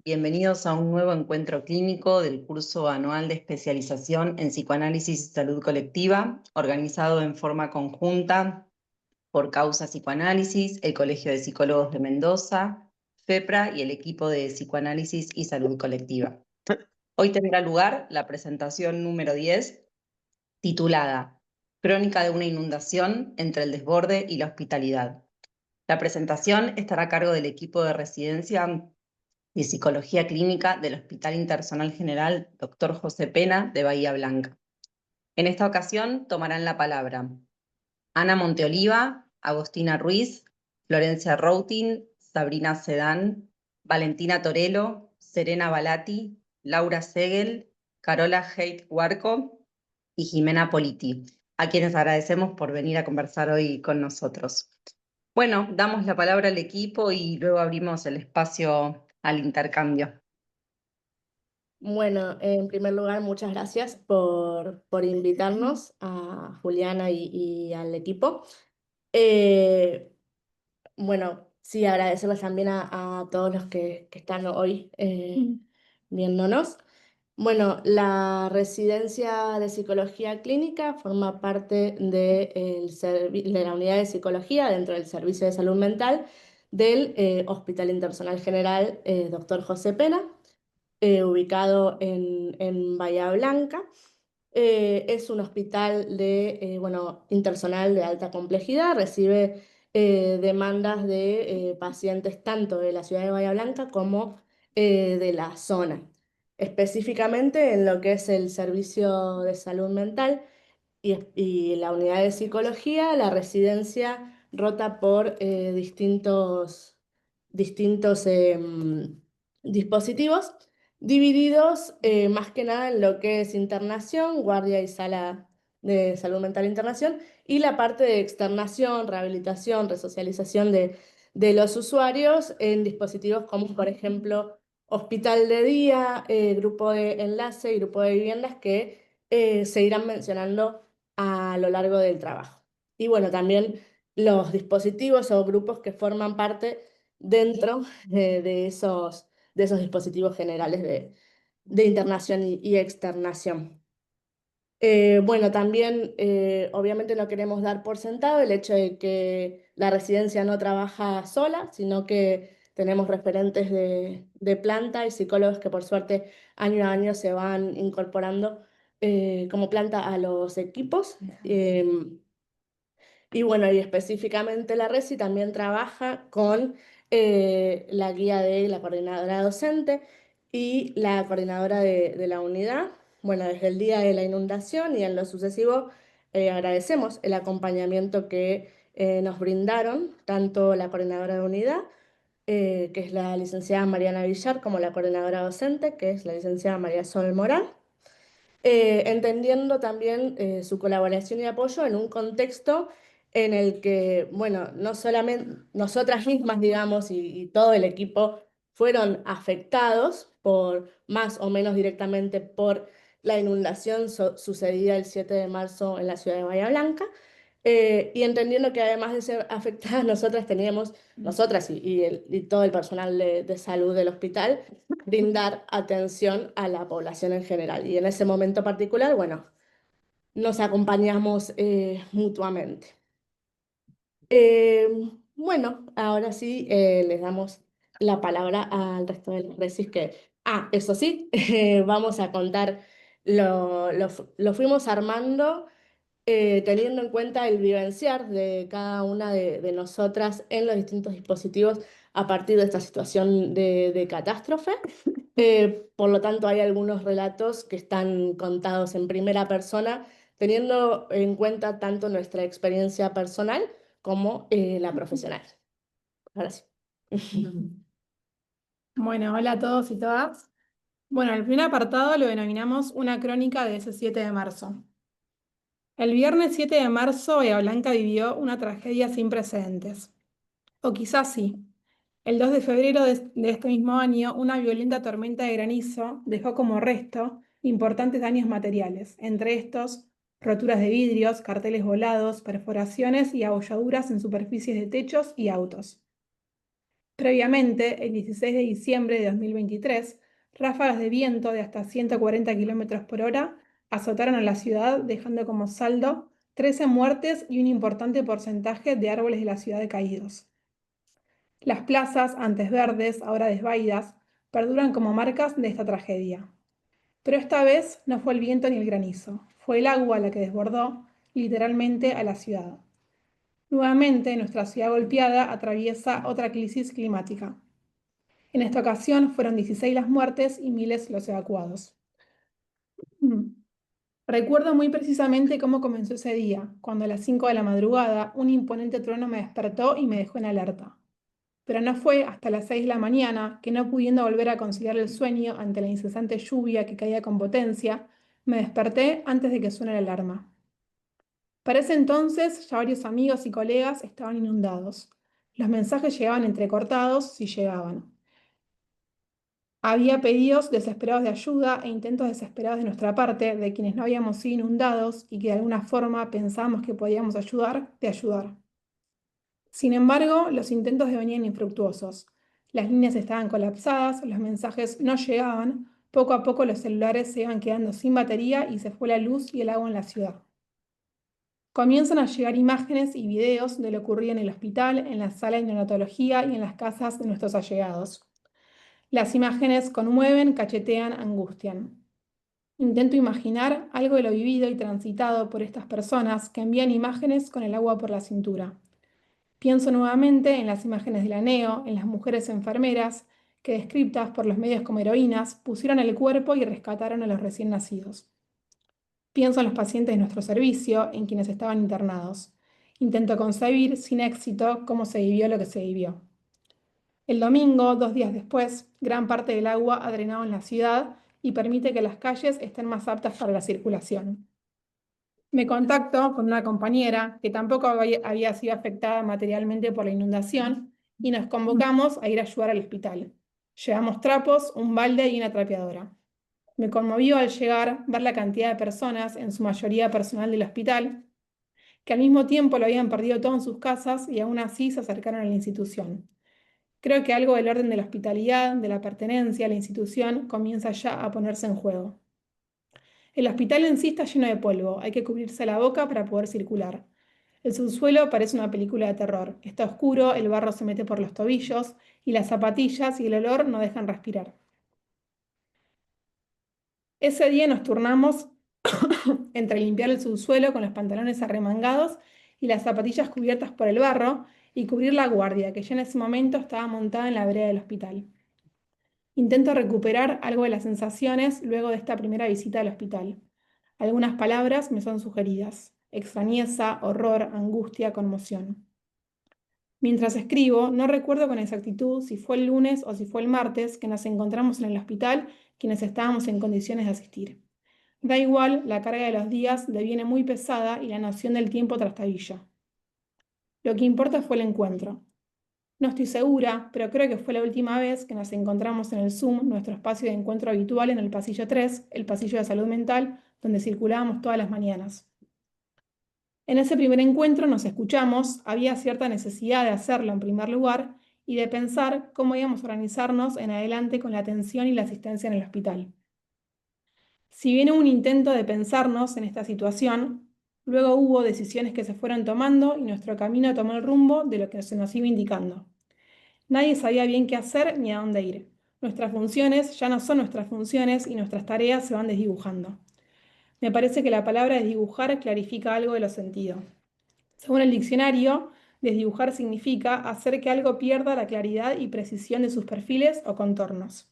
Bienvenidos a un nuevo encuentro clínico del curso anual de especialización en psicoanálisis y salud colectiva, organizado en forma conjunta por Causa Psicoanálisis, el Colegio de Psicólogos de Mendoza, FEPRA y el equipo de psicoanálisis y salud colectiva. Hoy tendrá lugar la presentación número 10, titulada Crónica de una inundación entre el desborde y la hospitalidad. La presentación estará a cargo del equipo de residencia y Psicología Clínica del Hospital Internacional General Dr. José Pena de Bahía Blanca. En esta ocasión tomarán la palabra Ana Monteoliva, Agostina Ruiz, Florencia Routin, Sabrina Sedán, Valentina Torello, Serena Balati, Laura Segel, Carola Heit Huarco y Jimena Politi, a quienes agradecemos por venir a conversar hoy con nosotros. Bueno, damos la palabra al equipo y luego abrimos el espacio al intercambio. Bueno, en primer lugar, muchas gracias por invitarnos a Juliana y al equipo. Bueno, sí, agradecerles también a todos los que están hoy viéndonos. Bueno, la residencia de psicología clínica forma parte de la unidad de psicología dentro del Servicio de Salud Mental del Hospital Internacional General Dr. José Pena, ubicado en Bahía Blanca. Es un hospital internacional de alta complejidad, recibe demandas de pacientes tanto de la ciudad de Bahía Blanca como de la zona. Específicamente en lo que es el servicio de salud mental y la unidad de psicología, la residencia rota por distintos dispositivos divididos más que nada en lo que es internación, guardia y sala de salud mental e internación, y la parte de externación, rehabilitación, resocialización de los usuarios en dispositivos como, por ejemplo, hospital de día, grupo de enlace y grupo de viviendas que se irán mencionando a lo largo del trabajo. Y bueno, también los dispositivos o grupos que forman parte dentro de esos dispositivos generales de internación y externación. Bueno, también obviamente no queremos dar por sentado el hecho de que la residencia no trabaja sola, sino que tenemos referentes de planta y psicólogos que por suerte año a año se van incorporando como planta a los equipos. Y bueno, y específicamente la RESI también trabaja con la guía de la coordinadora docente y la coordinadora de la unidad. Bueno, desde el día de la inundación y en lo sucesivo agradecemos el acompañamiento que nos brindaron tanto la coordinadora de unidad, que es la licenciada Mariana Villar, como la coordinadora docente, que es la licenciada María Sol Morán. Entendiendo también su colaboración y apoyo en un contexto en el que, bueno, no solamente nosotras mismas, digamos, y todo el equipo fueron afectados por, más o menos directamente por la inundación sucedida el 7 de marzo en la ciudad de Bahía Blanca, y entendiendo que además de ser afectadas, nosotras y todo el personal de salud del hospital, brindar atención a la población en general. Y en ese momento particular, bueno, nos acompañamos mutuamente. Eh, bueno, ahora sí les damos la palabra al resto de los resis eso sí, vamos a contar, lo fuimos armando teniendo en cuenta el vivenciar de cada una de nosotras en los distintos dispositivos a partir de esta situación de catástrofe. Por lo tanto, hay algunos relatos que están contados en primera persona, teniendo en cuenta tanto nuestra experiencia personal como la profesional. Ahora sí. Bueno, hola a todos y todas. Bueno, el primer apartado lo denominamos una crónica de ese 7 de marzo. El viernes 7 de marzo, Bahía Blanca vivió una tragedia sin precedentes. O quizás sí. El 2 de febrero de este mismo año, una violenta tormenta de granizo dejó como resto importantes daños materiales, entre estos roturas de vidrios, carteles volados, perforaciones y abolladuras en superficies de techos y autos. Previamente, el 16 de diciembre de 2023, ráfagas de viento de hasta 140 kilómetros por hora azotaron a la ciudad, dejando como saldo 13 muertes y un importante porcentaje de árboles de la ciudad caídos. Las plazas, antes verdes, ahora desvaídas, perduran como marcas de esta tragedia. Pero esta vez no fue el viento ni el granizo, fue el agua la que desbordó literalmente a la ciudad. Nuevamente, nuestra ciudad golpeada atraviesa otra crisis climática. En esta ocasión fueron 16 las muertes y miles los evacuados. Recuerdo muy precisamente cómo comenzó ese día, cuando a las 5 de la madrugada un imponente trueno me despertó y me dejó en alerta. Pero no fue hasta las 6 de la mañana que, no pudiendo volver a conciliar el sueño ante la incesante lluvia que caía con potencia, me desperté antes de que suene la alarma. Para ese entonces ya varios amigos y colegas estaban inundados. Los mensajes llegaban entrecortados si llegaban. Había pedidos desesperados de ayuda e intentos desesperados de nuestra parte, de quienes no habíamos sido inundados y que de alguna forma pensábamos que podíamos ayudar, de ayudar. Sin embargo, los intentos devenían infructuosos. Las líneas estaban colapsadas, los mensajes no llegaban, poco a poco los celulares se iban quedando sin batería y se fue la luz y el agua en la ciudad. Comienzan a llegar imágenes y videos de lo ocurrido en el hospital, en la sala de neonatología y en las casas de nuestros allegados. Las imágenes conmueven, cachetean, angustian. Intento imaginar algo de lo vivido y transitado por estas personas que envían imágenes con el agua por la cintura. Pienso nuevamente en las imágenes de la NEO, en las mujeres enfermeras que, descritas por los medios como heroínas, pusieron el cuerpo y rescataron a los recién nacidos. Pienso en los pacientes de nuestro servicio, en quienes estaban internados. Intento concebir, sin éxito, cómo se vivió lo que se vivió. El domingo, 2 días después, gran parte del agua ha drenado en la ciudad y permite que las calles estén más aptas para la circulación. Me contacto con una compañera que tampoco había sido afectada materialmente por la inundación y nos convocamos a ir a ayudar al hospital. Llevamos trapos, un balde y una trapeadora. Me conmovió al llegar ver la cantidad de personas, en su mayoría personal del hospital, que al mismo tiempo lo habían perdido todo en sus casas y aún así se acercaron a la institución. Creo que algo del orden de la hospitalidad, de la pertenencia a la institución, comienza ya a ponerse en juego. El hospital en sí está lleno de polvo, hay que cubrirse la boca para poder circular. El subsuelo parece una película de terror. Está oscuro, el barro se mete por los tobillos y las zapatillas y el olor no dejan respirar. Ese día nos turnamos entre limpiar el subsuelo con los pantalones arremangados y las zapatillas cubiertas por el barro y cubrir la guardia, que ya en ese momento estaba montada en la vereda del hospital. Intento recuperar algo de las sensaciones luego de esta primera visita al hospital. Algunas palabras me son sugeridas: extrañeza, horror, angustia, conmoción. Mientras escribo, no recuerdo con exactitud si fue el lunes o si fue el martes que nos encontramos en el hospital quienes estábamos en condiciones de asistir. Da igual, la carga de los días deviene muy pesada y la noción del tiempo trastabilla. Lo que importa fue el encuentro. No estoy segura, pero creo que fue la última vez que nos encontramos en el Zoom, nuestro espacio de encuentro habitual en el pasillo 3, el pasillo de salud mental, donde circulábamos todas las mañanas. En ese primer encuentro nos escuchamos, había cierta necesidad de hacerlo en primer lugar y de pensar cómo íbamos a organizarnos en adelante con la atención y la asistencia en el hospital. Si bien hubo un intento de pensarnos en esta situación, luego hubo decisiones que se fueron tomando y nuestro camino tomó el rumbo de lo que se nos iba indicando. Nadie sabía bien qué hacer ni a dónde ir. Nuestras funciones ya no son nuestras funciones y nuestras tareas se van desdibujando. Me parece que la palabra desdibujar clarifica algo de lo sentido. Según el diccionario, desdibujar significa hacer que algo pierda la claridad y precisión de sus perfiles o contornos.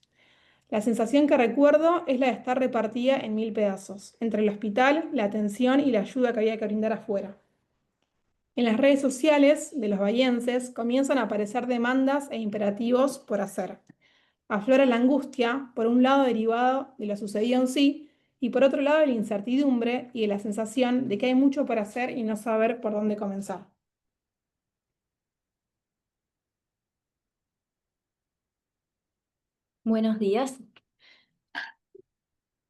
La sensación que recuerdo es la de estar repartida en 1000 pedazos, entre el hospital, la atención y la ayuda que había que brindar afuera. En las redes sociales de los bahienses comienzan a aparecer demandas e imperativos por hacer. Aflora la angustia, por un lado derivado de lo sucedido en sí, y por otro lado de la incertidumbre y de la sensación de que hay mucho por hacer y no saber por dónde comenzar. Buenos días.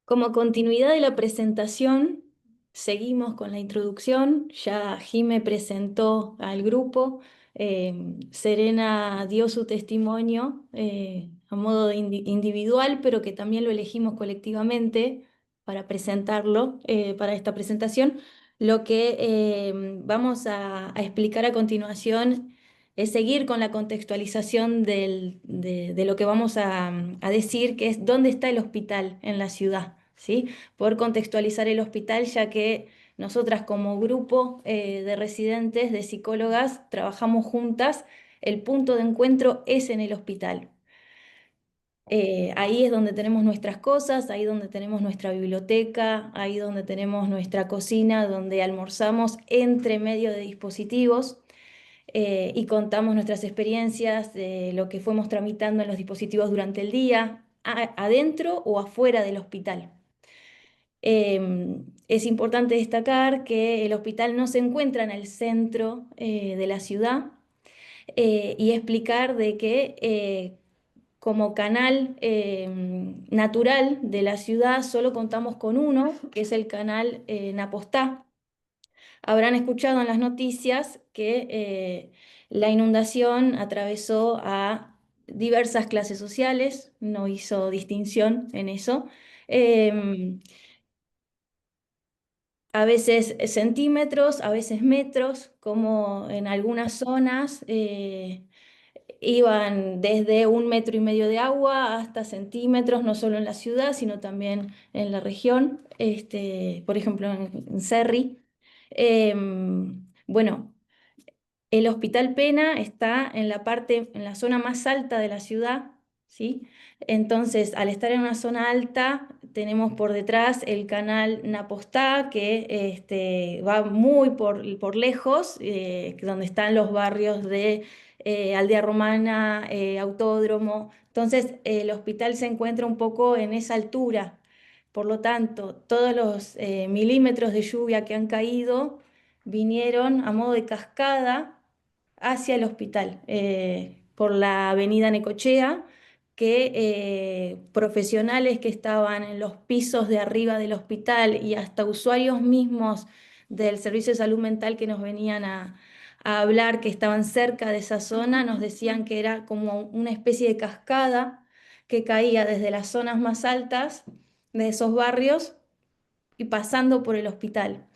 Como continuidad de la presentación, seguimos con la introducción. Ya Jime presentó al grupo, Serena dio su testimonio a modo de individual, pero que también lo elegimos colectivamente para presentarlo, para esta presentación. Lo que vamos a explicar a continuación es seguir con la contextualización de lo que vamos a decir, que es dónde está el hospital en la ciudad, ¿sí? Poder contextualizar el hospital, ya que nosotras como grupo de residentes, de psicólogas, trabajamos juntas. El punto de encuentro es en el hospital. Ahí es donde tenemos nuestras cosas, ahí donde tenemos nuestra biblioteca, ahí donde tenemos nuestra cocina, donde almorzamos entre medio de dispositivos y contamos nuestras experiencias de lo que fuimos tramitando en los dispositivos durante el día, adentro o afuera del hospital. Es importante destacar que el hospital no se encuentra en el centro de la ciudad y explicar de que como canal natural de la ciudad solo contamos con uno, que es el canal Napostá. Habrán escuchado en las noticias que la inundación atravesó a diversas clases sociales, no hizo distinción en eso. A veces centímetros, a veces metros, como en algunas zonas iban desde 1,5 metros de agua hasta centímetros, no solo en la ciudad, sino también en la región, por ejemplo en Cerri. Bueno, el Hospital Pena está en la zona más alta de la ciudad, ¿sí? Entonces, al estar en una zona alta, tenemos por detrás el canal Napostá, que va muy por lejos, donde están los barrios de Aldea Romana, Autódromo. Entonces, el hospital se encuentra un poco en esa altura. Por lo tanto, todos los milímetros de lluvia que han caído vinieron a modo de cascada hacia el hospital, por la avenida Necochea, que profesionales que estaban en los pisos de arriba del hospital y hasta usuarios mismos del Servicio de Salud Mental que nos venían a hablar, que estaban cerca de esa zona, nos decían que era como una especie de cascada que caía desde las zonas más altas de esos barrios y pasando por el hospital.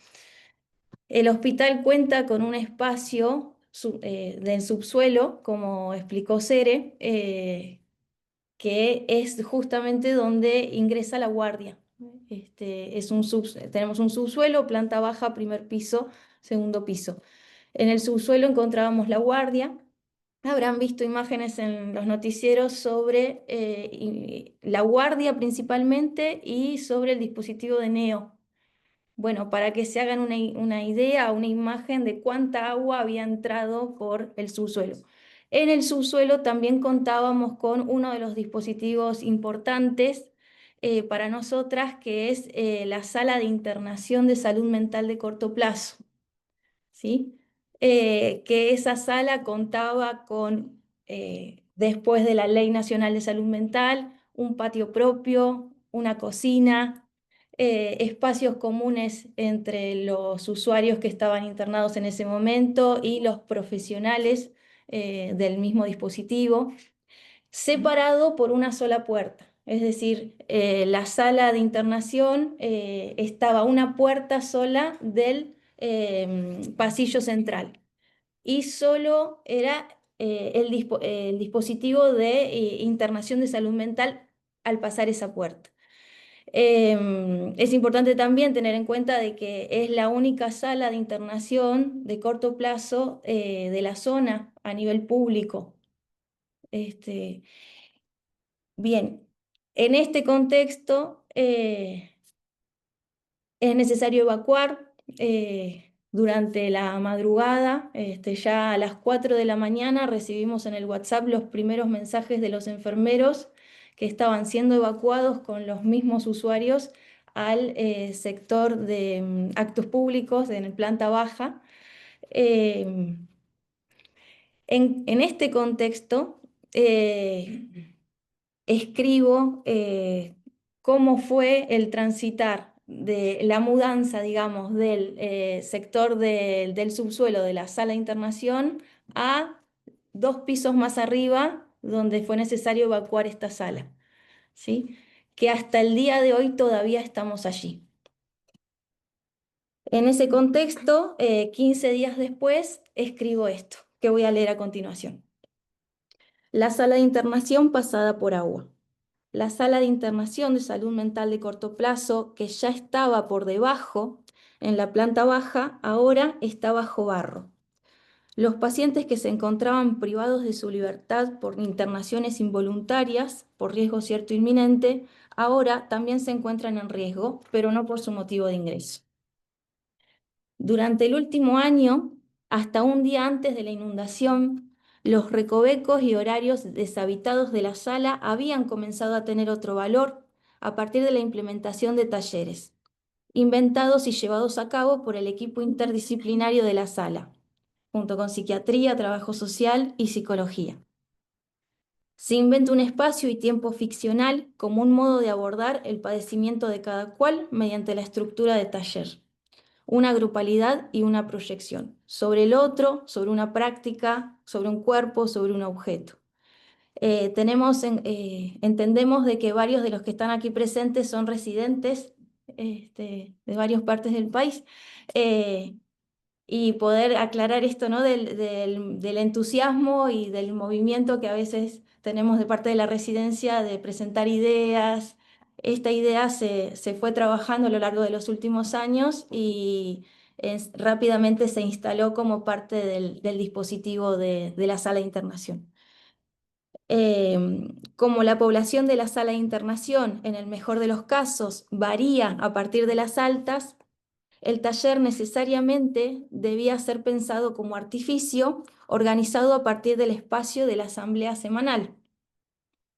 El hospital cuenta con un espacio del subsuelo, como explicó Cere, que es justamente donde ingresa la guardia. Tenemos un subsuelo, planta baja, primer piso, segundo piso. En el subsuelo encontrábamos la guardia. Habrán visto imágenes en los noticieros sobre la guardia principalmente y sobre el dispositivo de NEO. Bueno, para que se hagan una idea, una imagen de cuánta agua había entrado por el subsuelo. En el subsuelo también contábamos con uno de los dispositivos importantes para nosotras, que es la sala de internación de salud mental de corto plazo, ¿sí? Que esa sala contaba con, después de la Ley Nacional de Salud Mental, un patio propio, una cocina, espacios comunes entre los usuarios que estaban internados en ese momento y los profesionales del mismo dispositivo, separado por una sola puerta. Es decir, la sala de internación estaba a una puerta sola del pasillo central y solo era el dispositivo de internación de salud mental al pasar esa puerta. Es importante también tener en cuenta de que es la única sala de internación de corto plazo de la zona a nivel público. Bien, en este contexto es necesario evacuar durante la madrugada. Ya a las 4 de la mañana recibimos en el WhatsApp los primeros mensajes de los enfermeros que estaban siendo evacuados con los mismos usuarios al sector de actos públicos en planta baja. En este contexto, escribo cómo fue el transitar de la mudanza, digamos, del sector del subsuelo de la sala de internación a 2 pisos más arriba, donde fue necesario evacuar esta sala, ¿sí? Que hasta el día de hoy todavía estamos allí. En ese contexto, 15 días después, escribo esto, que voy a leer a continuación. La sala de internación pasada por agua. La sala de internación de salud mental de corto plazo, que ya estaba por debajo, en la planta baja, ahora está bajo barro. Los pacientes que se encontraban privados de su libertad por internaciones involuntarias, por riesgo cierto e inminente, ahora también se encuentran en riesgo, pero no por su motivo de ingreso. Durante el último año, hasta un día antes de la inundación, los recovecos y horarios deshabitados de la sala habían comenzado a tener otro valor a partir de la implementación de talleres, inventados y llevados a cabo por el equipo interdisciplinario de la sala, junto con psiquiatría, trabajo social y psicología. Se inventa un espacio y tiempo ficcional como un modo de abordar el padecimiento de cada cual mediante la estructura de taller, una grupalidad y una proyección sobre el otro, sobre una práctica, sobre un cuerpo, sobre un objeto. Entendemos de que varios de los que están aquí presentes son residentes de varias partes del país, y poder aclarar esto, ¿no? del entusiasmo y del movimiento que a veces tenemos de parte de la residencia de presentar ideas. Esta idea se fue trabajando a lo largo de los últimos años y rápidamente se instaló como parte del dispositivo de la sala de internación. Como la población de la sala de internación, en el mejor de los casos, varía a partir de las altas, el taller necesariamente debía ser pensado como artificio, organizado a partir del espacio de la asamblea semanal,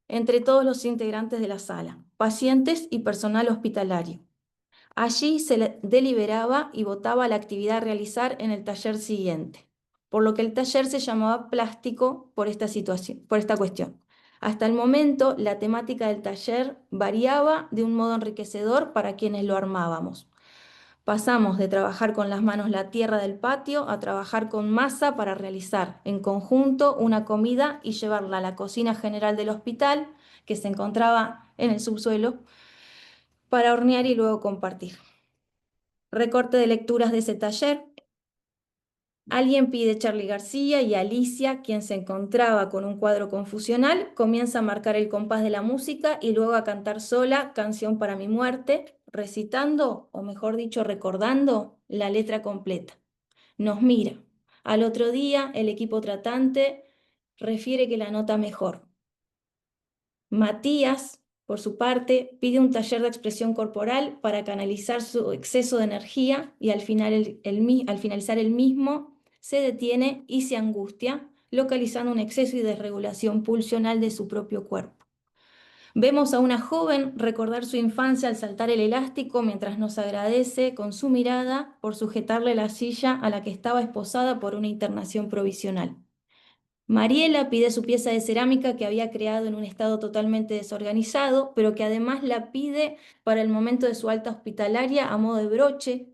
entre todos los integrantes de la sala, pacientes y personal hospitalario. Allí se deliberaba y votaba la actividad a realizar en el taller siguiente, por lo que el taller se llamaba plástico por esta cuestión. Hasta el momento, la temática del taller variaba de un modo enriquecedor para quienes lo armábamos. Pasamos de trabajar con las manos la tierra del patio a trabajar con masa para realizar en conjunto una comida y llevarla a la cocina general del hospital, que se encontraba en el subsuelo, para hornear y luego compartir. Recorte de lecturas de ese taller. Alguien pide Charly García y Alicia, quien se encontraba con un cuadro confusional, comienza a marcar el compás de la música y luego a cantar sola Canción para mi muerte, recitando, o mejor dicho, recordando la letra completa. Nos mira. Al otro día, el equipo tratante refiere que la nota mejor. Matías, por su parte, pide un taller de expresión corporal para canalizar su exceso de energía y al finalizar el mismo se detiene y se angustia, localizando un exceso y desregulación pulsional de su propio cuerpo. Vemos a una joven recordar su infancia al saltar el elástico mientras nos agradece con su mirada por sujetarle la silla a la que estaba esposada por una internación provisional. Mariela pide su pieza de cerámica que había creado en un estado totalmente desorganizado, pero que además la pide para el momento de su alta hospitalaria a modo de broche,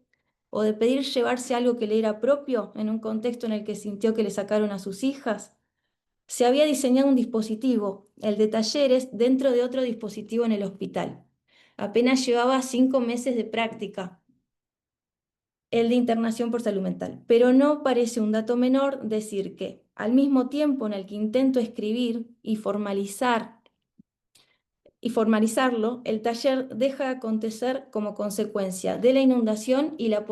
o de pedir llevarse algo que le era propio en un contexto en el que sintió que le sacaron a sus hijas. Se había diseñado un dispositivo, el de talleres, dentro de otro dispositivo en el hospital. Apenas llevaba 5 meses de práctica, el de internación por salud mental. Pero no parece un dato menor decir que, al mismo tiempo en el que intento escribir y formalizarlo, el taller deja de acontecer como consecuencia de la inundación y la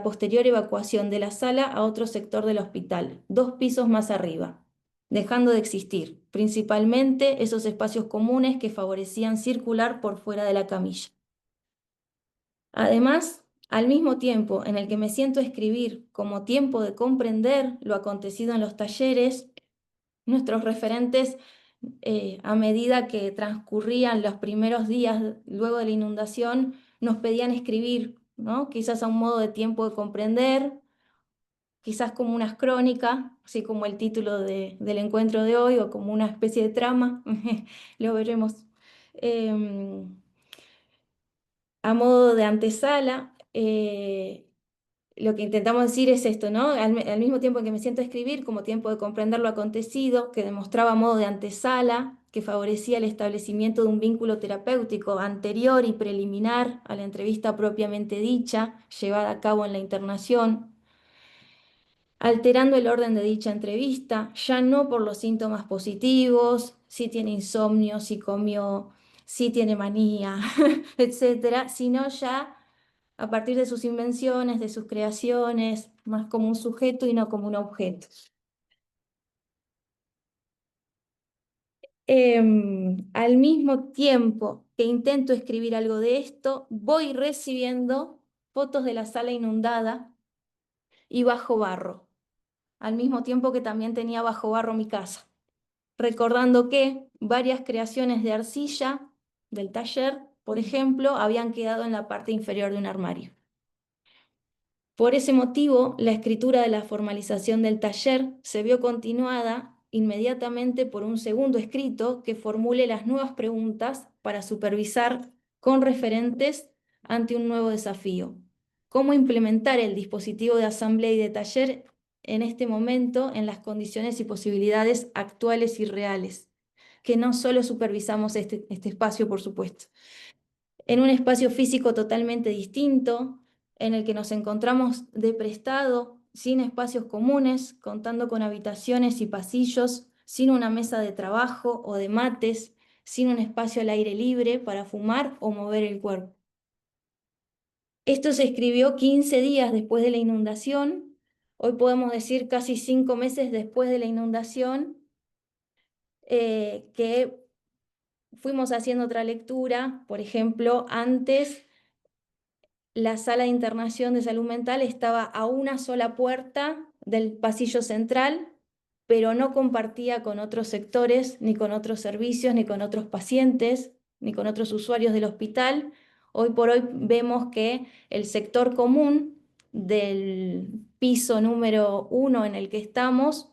posterior evacuación de la sala a otro sector del hospital, 2 pisos más arriba, dejando de existir, principalmente esos espacios comunes que favorecían circular por fuera de la camilla. Además, al mismo tiempo en el que me siento a escribir como tiempo de comprender lo acontecido en los talleres, nuestros referentes, a medida que transcurrían los primeros días luego de la inundación, nos pedían escribir, ¿no? Quizás a un modo de tiempo de comprender, quizás como unas crónicas, así como el título del encuentro de hoy, o como una especie de trama, lo veremos. A modo de antesala, lo que intentamos decir es esto, ¿no? Al mismo tiempo en que me siento a escribir, como tiempo de comprender lo acontecido, que demostraba modo de antesala, que favorecía el establecimiento de un vínculo terapéutico anterior y preliminar a la entrevista propiamente dicha, llevada a cabo en la internación, alterando el orden de dicha entrevista, ya no por los síntomas positivos, si tiene insomnio, si comió, si tiene manía, etcétera, sino ya a partir de sus invenciones, de sus creaciones, más como un sujeto y no como un objeto. Al mismo tiempo que intento escribir algo de esto, voy recibiendo fotos de la sala inundada y bajo barro, al mismo tiempo que también tenía bajo barro mi casa, recordando que varias creaciones de arcilla del taller, por ejemplo, habían quedado en la parte inferior de un armario. Por ese motivo, la escritura de la formalización del taller se vio continuada inmediatamente por un segundo escrito que formule las nuevas preguntas para supervisar con referentes ante un nuevo desafío. ¿Cómo implementar el dispositivo de asamblea y de taller en este momento en las condiciones y posibilidades actuales y reales? Que no solo supervisamos este espacio, por supuesto. En un espacio físico totalmente distinto, en el que nos encontramos de prestado, sin espacios comunes, contando con habitaciones y pasillos, sin una mesa de trabajo o de mates, sin un espacio al aire libre para fumar o mover el cuerpo. Esto se escribió 15 días después de la inundación, hoy podemos decir casi 5 meses después de la inundación, que fuimos haciendo otra lectura. Por ejemplo, antes la sala de internación de salud mental estaba a una sola puerta del pasillo central, pero no compartía con otros sectores, ni con otros servicios, ni con otros pacientes, ni con otros usuarios del hospital. Hoy por hoy vemos que el sector común del piso número 1 en el que estamos,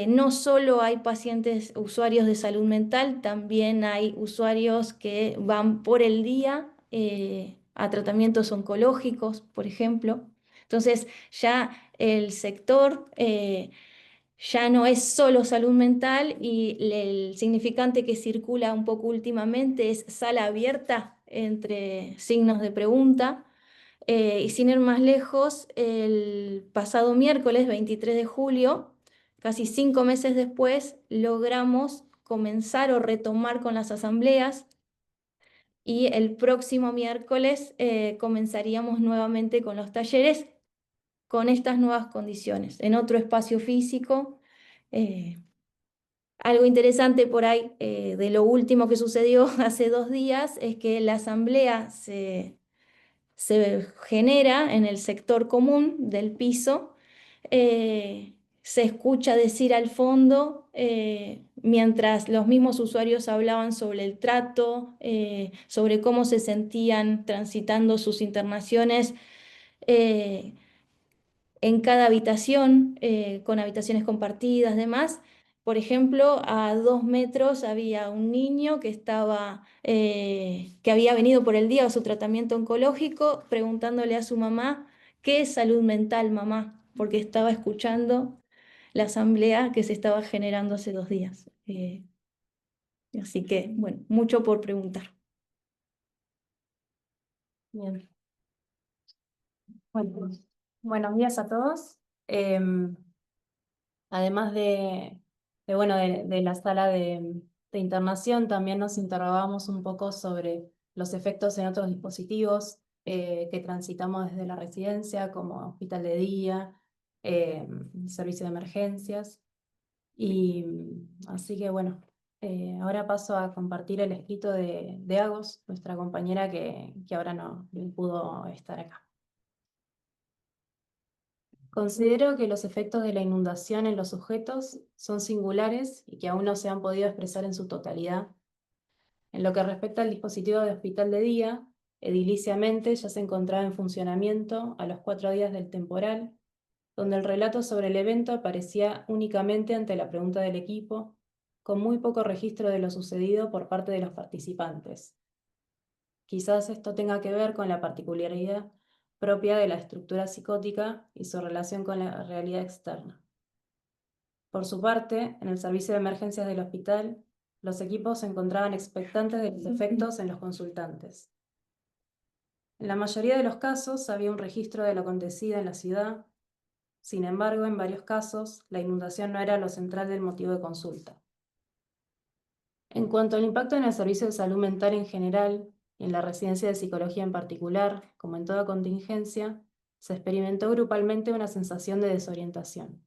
no solo hay pacientes, usuarios de salud mental, también hay usuarios que van por el día a tratamientos oncológicos, por ejemplo. Entonces ya el sector ya no es solo salud mental, y el significante que circula un poco últimamente es sala abierta entre signos de pregunta. Y sin ir más lejos, el pasado miércoles 23 de julio, casi 5 meses después, logramos comenzar o retomar con las asambleas, y el próximo miércoles comenzaríamos nuevamente con los talleres con estas nuevas condiciones, en otro espacio físico. Algo interesante por ahí de lo último que sucedió hace 2 días es que la asamblea se genera en el sector común del piso. Se escucha decir al fondo, mientras los mismos usuarios hablaban sobre el trato, sobre cómo se sentían transitando sus internaciones, en cada habitación, con habitaciones compartidas, demás. Por ejemplo, a 2 metros había un niño que había venido por el día a su tratamiento oncológico, preguntándole a su mamá: ¿qué es salud mental, mamá? Porque estaba escuchando la asamblea que se estaba generando hace 2 días. Así que, bueno, mucho por preguntar. Bien. Bueno, buenos días a todos. Además de la sala de internación, también nos interrogamos un poco sobre los efectos en otros dispositivos que transitamos desde la residencia, como hospital de día, servicio de emergencias. Y así que bueno, ahora paso a compartir el escrito de Agos, nuestra compañera que ahora no pudo estar acá. Considero que los efectos de la inundación en los sujetos son singulares y que aún no se han podido expresar en su totalidad. En lo que respecta al dispositivo de hospital de día, ediliciamente ya se encontraba en funcionamiento a los 4 días del temporal, donde el relato sobre el evento aparecía únicamente ante la pregunta del equipo, con muy poco registro de lo sucedido por parte de los participantes. Quizás esto tenga que ver con la particularidad propia de la estructura psicótica y su relación con la realidad externa. Por su parte, en el servicio de emergencias del hospital, los equipos se encontraban expectantes de los efectos en los consultantes. En la mayoría de los casos había un registro de lo acontecido en la ciudad. Sin embargo, en varios casos, la inundación no era lo central del motivo de consulta. En cuanto al impacto en el servicio de salud mental en general y en la residencia de psicología en particular, como en toda contingencia, se experimentó grupalmente una sensación de desorientación.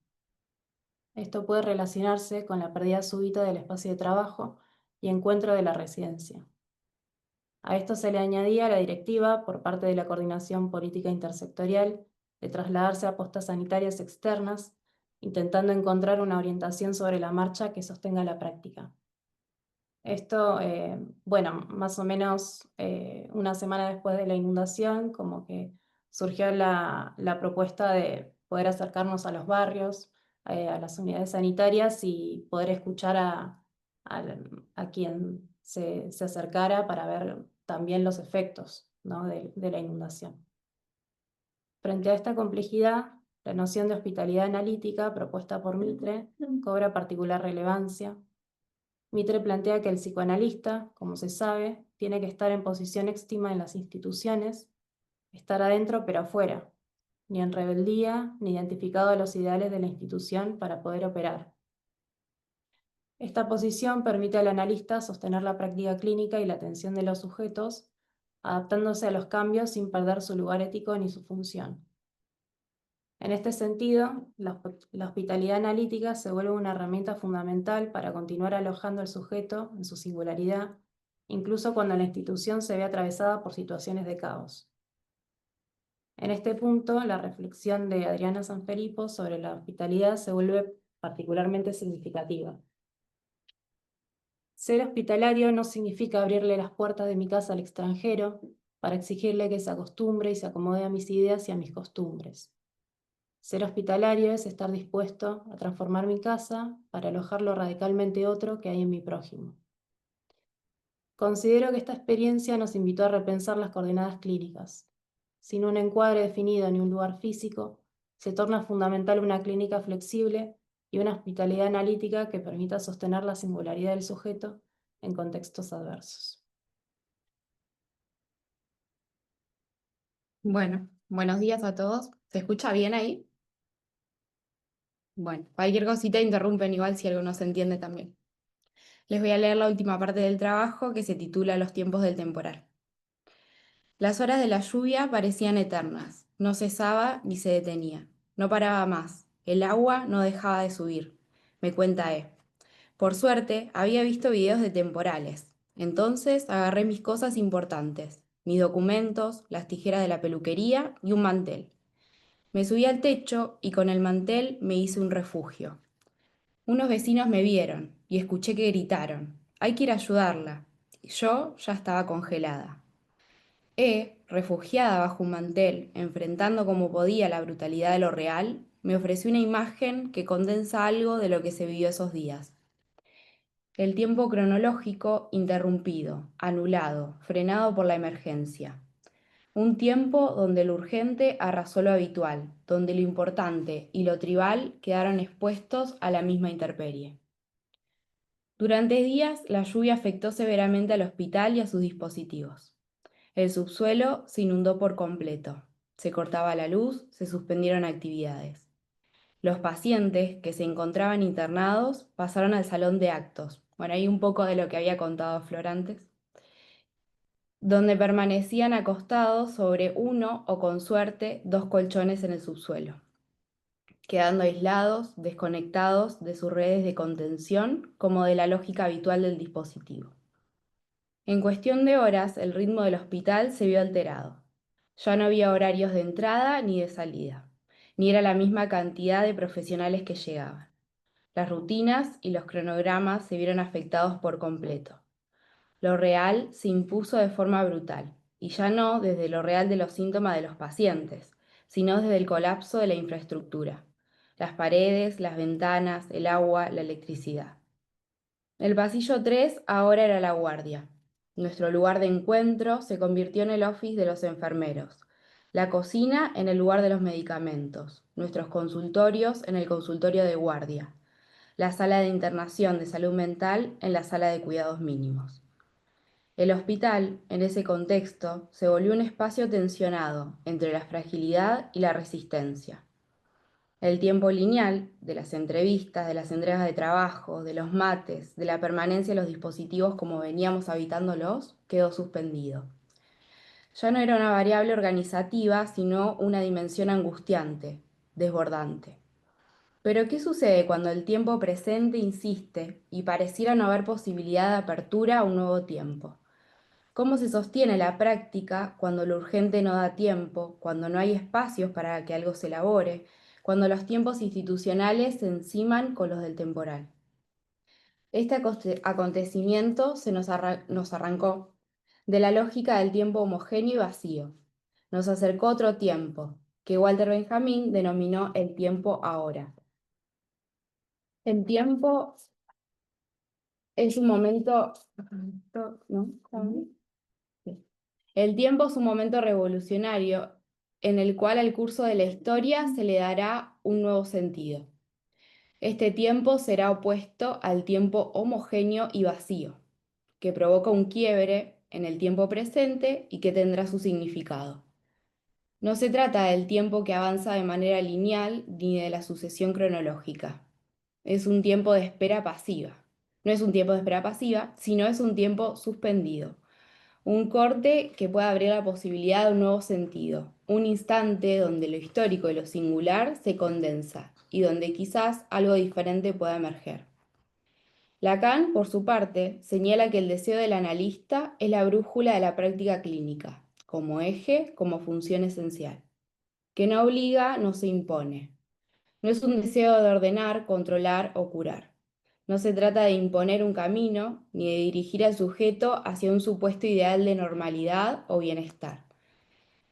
Esto puede relacionarse con la pérdida súbita del espacio de trabajo y encuentro de la residencia. A esto se le añadía la directiva, por parte de la Coordinación Política Intersectorial, de trasladarse a postas sanitarias externas, intentando encontrar una orientación sobre la marcha que sostenga la práctica. Esto, bueno, más o menos una semana después de la inundación, como que surgió la propuesta de poder acercarnos a los barrios, a las unidades sanitarias y poder escuchar a quien se acercara para ver también los efectos, ¿no?, de la inundación. Frente a esta complejidad, la noción de hospitalidad analítica propuesta por Mitre cobra particular relevancia. Mitre plantea que el psicoanalista, como se sabe, tiene que estar en posición éxtima en las instituciones, estar adentro pero afuera, ni en rebeldía, ni identificado a los ideales de la institución para poder operar. Esta posición permite al analista sostener la práctica clínica y la atención de los sujetos, adaptándose a los cambios sin perder su lugar ético ni su función. En este sentido, la hospitalidad analítica se vuelve una herramienta fundamental para continuar alojando al sujeto en su singularidad, incluso cuando la institución se ve atravesada por situaciones de caos. En este punto, la reflexión de Adriana Sanfilippo sobre la hospitalidad se vuelve particularmente significativa. Ser hospitalario no significa abrirle las puertas de mi casa al extranjero para exigirle que se acostumbre y se acomode a mis ideas y a mis costumbres. Ser hospitalario es estar dispuesto a transformar mi casa para alojar lo radicalmente otro que hay en mi prójimo. Considero que esta experiencia nos invitó a repensar las coordenadas clínicas. Sin un encuadre definido ni un lugar físico, se torna fundamental una clínica flexible y una hospitalidad analítica que permita sostener la singularidad del sujeto en contextos adversos. Bueno, buenos días a todos. ¿Se escucha bien ahí? Bueno, cualquier cosita interrumpen igual si algo no se entiende también. Les voy a leer la última parte del trabajo que se titula Los tiempos del temporal. Las horas de la lluvia parecían eternas. No cesaba ni se detenía. No paraba más. El agua no dejaba de subir. Me cuenta E. Por suerte, había visto videos de temporales. Entonces agarré mis cosas importantes, mis documentos, las tijeras de la peluquería y un mantel. Me subí al techo y con el mantel me hice un refugio. Unos vecinos me vieron y escuché que gritaron: «Hay que ir a ayudarla». Y yo ya estaba congelada. Refugiada bajo un mantel, enfrentando como podía la brutalidad de lo real, me ofreció una imagen que condensa algo de lo que se vivió esos días. El tiempo cronológico interrumpido, anulado, frenado por la emergencia. Un tiempo donde lo urgente arrasó lo habitual, donde lo importante y lo tribal quedaron expuestos a la misma intemperie. Durante días, la lluvia afectó severamente al hospital y a sus dispositivos. El subsuelo se inundó por completo. Se cortaba la luz, se suspendieron actividades. Los pacientes que se encontraban internados pasaron al salón de actos. Bueno, ahí un poco de lo que había contado Flor antes, donde permanecían acostados sobre uno o con suerte 2 colchones en el subsuelo, quedando aislados, desconectados de sus redes de contención como de la lógica habitual del dispositivo. En cuestión de horas, el ritmo del hospital se vio alterado. Ya no había horarios de entrada ni de salida, ni era la misma cantidad de profesionales que llegaban. Las rutinas y los cronogramas se vieron afectados por completo. Lo real se impuso de forma brutal, y ya no desde lo real de los síntomas de los pacientes, sino desde el colapso de la infraestructura, las paredes, las ventanas, el agua, la electricidad. El pasillo 3 ahora era la guardia. Nuestro lugar de encuentro se convirtió en el office de los enfermeros, la cocina en el lugar de los medicamentos, nuestros consultorios en el consultorio de guardia, la sala de internación de salud mental en la sala de cuidados mínimos. El hospital, en ese contexto, se volvió un espacio tensionado entre la fragilidad y la resistencia. El tiempo lineal de las entrevistas, de las entregas de trabajo, de los mates, de la permanencia de los dispositivos como veníamos habitándolos, quedó suspendido. Ya no era una variable organizativa, sino una dimensión angustiante, desbordante. Pero ¿qué sucede cuando el tiempo presente insiste y pareciera no haber posibilidad de apertura a un nuevo tiempo? ¿Cómo se sostiene la práctica cuando lo urgente no da tiempo, cuando no hay espacios para que algo se elabore, cuando los tiempos institucionales se enciman con los del temporal? Este acontecimiento nos arrancó de la lógica del tiempo homogéneo y vacío. Nos acercó otro tiempo, que Walter Benjamin denominó el tiempo ahora. El tiempo es un momento... ¿no? El tiempo es un momento revolucionario en el cual al curso de la historia se le dará un nuevo sentido. Este tiempo será opuesto al tiempo homogéneo y vacío, que provoca un quiebre en el tiempo presente y que tendrá su significado. No se trata del tiempo que avanza de manera lineal ni de la sucesión cronológica. Es un tiempo de espera pasiva. No es un tiempo de espera pasiva, sino es un tiempo suspendido. Un corte que pueda abrir la posibilidad de un nuevo sentido, un instante donde lo histórico y lo singular se condensa y donde quizás algo diferente pueda emerger. Lacan, por su parte, señala que el deseo del analista es la brújula de la práctica clínica, como eje, como función esencial, que no obliga, no se impone. No es un deseo de ordenar, controlar o curar. No se trata de imponer un camino ni de dirigir al sujeto hacia un supuesto ideal de normalidad o bienestar.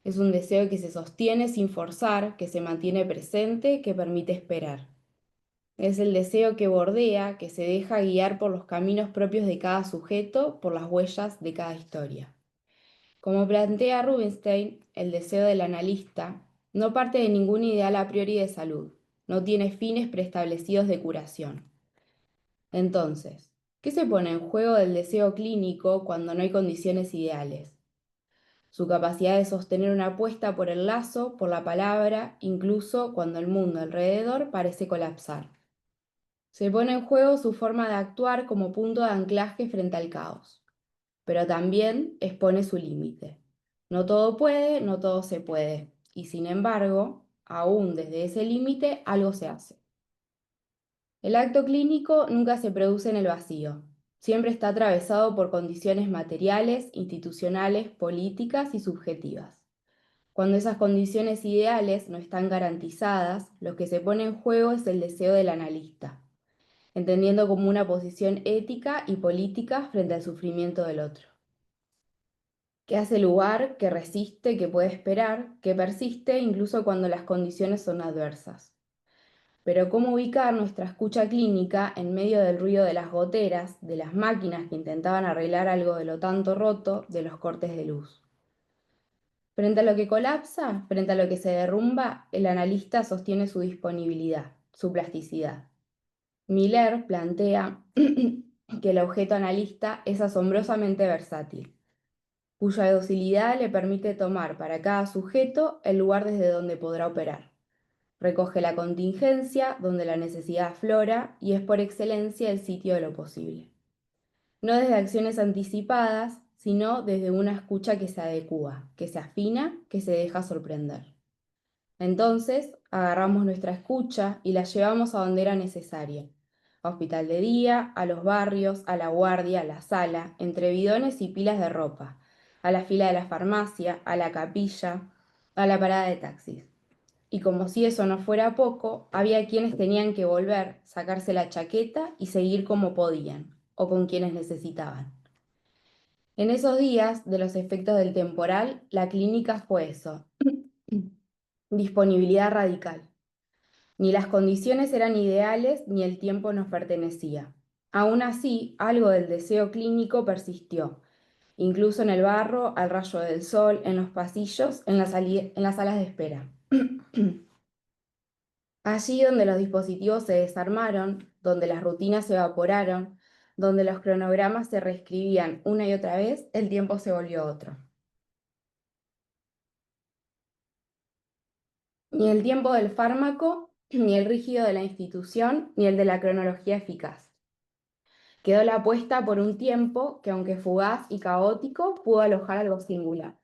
Es un deseo que se sostiene sin forzar, que se mantiene presente, que permite esperar. Es el deseo que bordea, que se deja guiar por los caminos propios de cada sujeto, por las huellas de cada historia. Como plantea Rubinstein, el deseo del analista no parte de ningún ideal a priori de salud, no tiene fines preestablecidos de curación. Entonces, ¿qué se pone en juego del deseo clínico cuando no hay condiciones ideales? Su capacidad de sostener una apuesta por el lazo, por la palabra, incluso cuando el mundo alrededor parece colapsar. Se pone en juego su forma de actuar como punto de anclaje frente al caos, pero también expone su límite. No todo puede, no todo se puede, y sin embargo, aún desde ese límite algo se hace. El acto clínico nunca se produce en el vacío, siempre está atravesado por condiciones materiales, institucionales, políticas y subjetivas. Cuando esas condiciones ideales no están garantizadas, lo que se pone en juego es el deseo del analista, entendiendo como una posición ética y política frente al sufrimiento del otro, que hace lugar, que resiste, que puede esperar, que persiste incluso cuando las condiciones son adversas. Pero ¿cómo ubicar nuestra escucha clínica en medio del ruido de las goteras, de las máquinas que intentaban arreglar algo de lo tanto roto, de los cortes de luz? Frente a lo que colapsa, frente a lo que se derrumba, el analista sostiene su disponibilidad, su plasticidad. Miller plantea que el objeto analista es asombrosamente versátil, cuya docilidad le permite tomar para cada sujeto el lugar desde donde podrá operar. Recoge la contingencia donde la necesidad aflora y es por excelencia el sitio de lo posible. No desde acciones anticipadas, sino desde una escucha que se adecúa, que se afina, que se deja sorprender. Entonces, agarramos nuestra escucha y la llevamos a donde era necesaria. A hospital de día, a los barrios, a la guardia, a la sala, entre bidones y pilas de ropa, a la fila de la farmacia, a la capilla, a la parada de taxis. Y como si eso no fuera poco, había quienes tenían que volver, sacarse la chaqueta y seguir como podían, o con quienes necesitaban. En esos días de los efectos del temporal, la clínica fue eso, disponibilidad radical. Ni las condiciones eran ideales, ni el tiempo nos pertenecía. Aún así, algo del deseo clínico persistió, incluso en el barro, al rayo del sol, en los pasillos, en las salas de espera. Allí donde los dispositivos se desarmaron, donde las rutinas se evaporaron, donde los cronogramas se reescribían una y otra vez, el tiempo se volvió otro. Ni el tiempo del fármaco, ni el rígido de la institución, ni el de la cronología eficaz. Quedó la apuesta por un tiempo que, aunque fugaz y caótico, pudo alojar algo singular.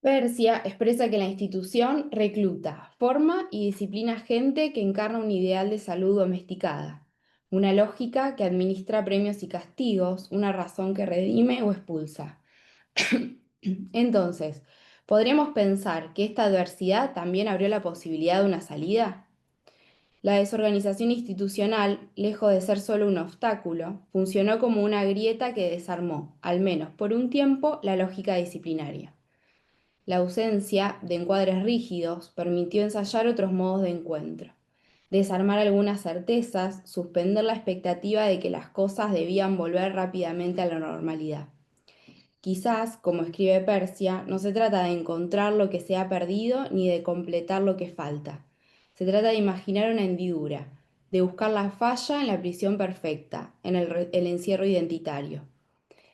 Persia expresa que la institución recluta, forma y disciplina gente que encarna un ideal de salud domesticada, una lógica que administra premios y castigos, una razón que redime o expulsa. Entonces, ¿podríamos pensar que esta adversidad también abrió la posibilidad de una salida? La desorganización institucional, lejos de ser solo un obstáculo, funcionó como una grieta que desarmó, al menos por un tiempo, la lógica disciplinaria. La ausencia de encuadres rígidos permitió ensayar otros modos de encuentro, desarmar algunas certezas, suspender la expectativa de que las cosas debían volver rápidamente a la normalidad. Quizás, como escribe Persia, no se trata de encontrar lo que se ha perdido ni de completar lo que falta. Se trata de imaginar una hendidura, de buscar la falla en la prisión perfecta, en el encierro identitario.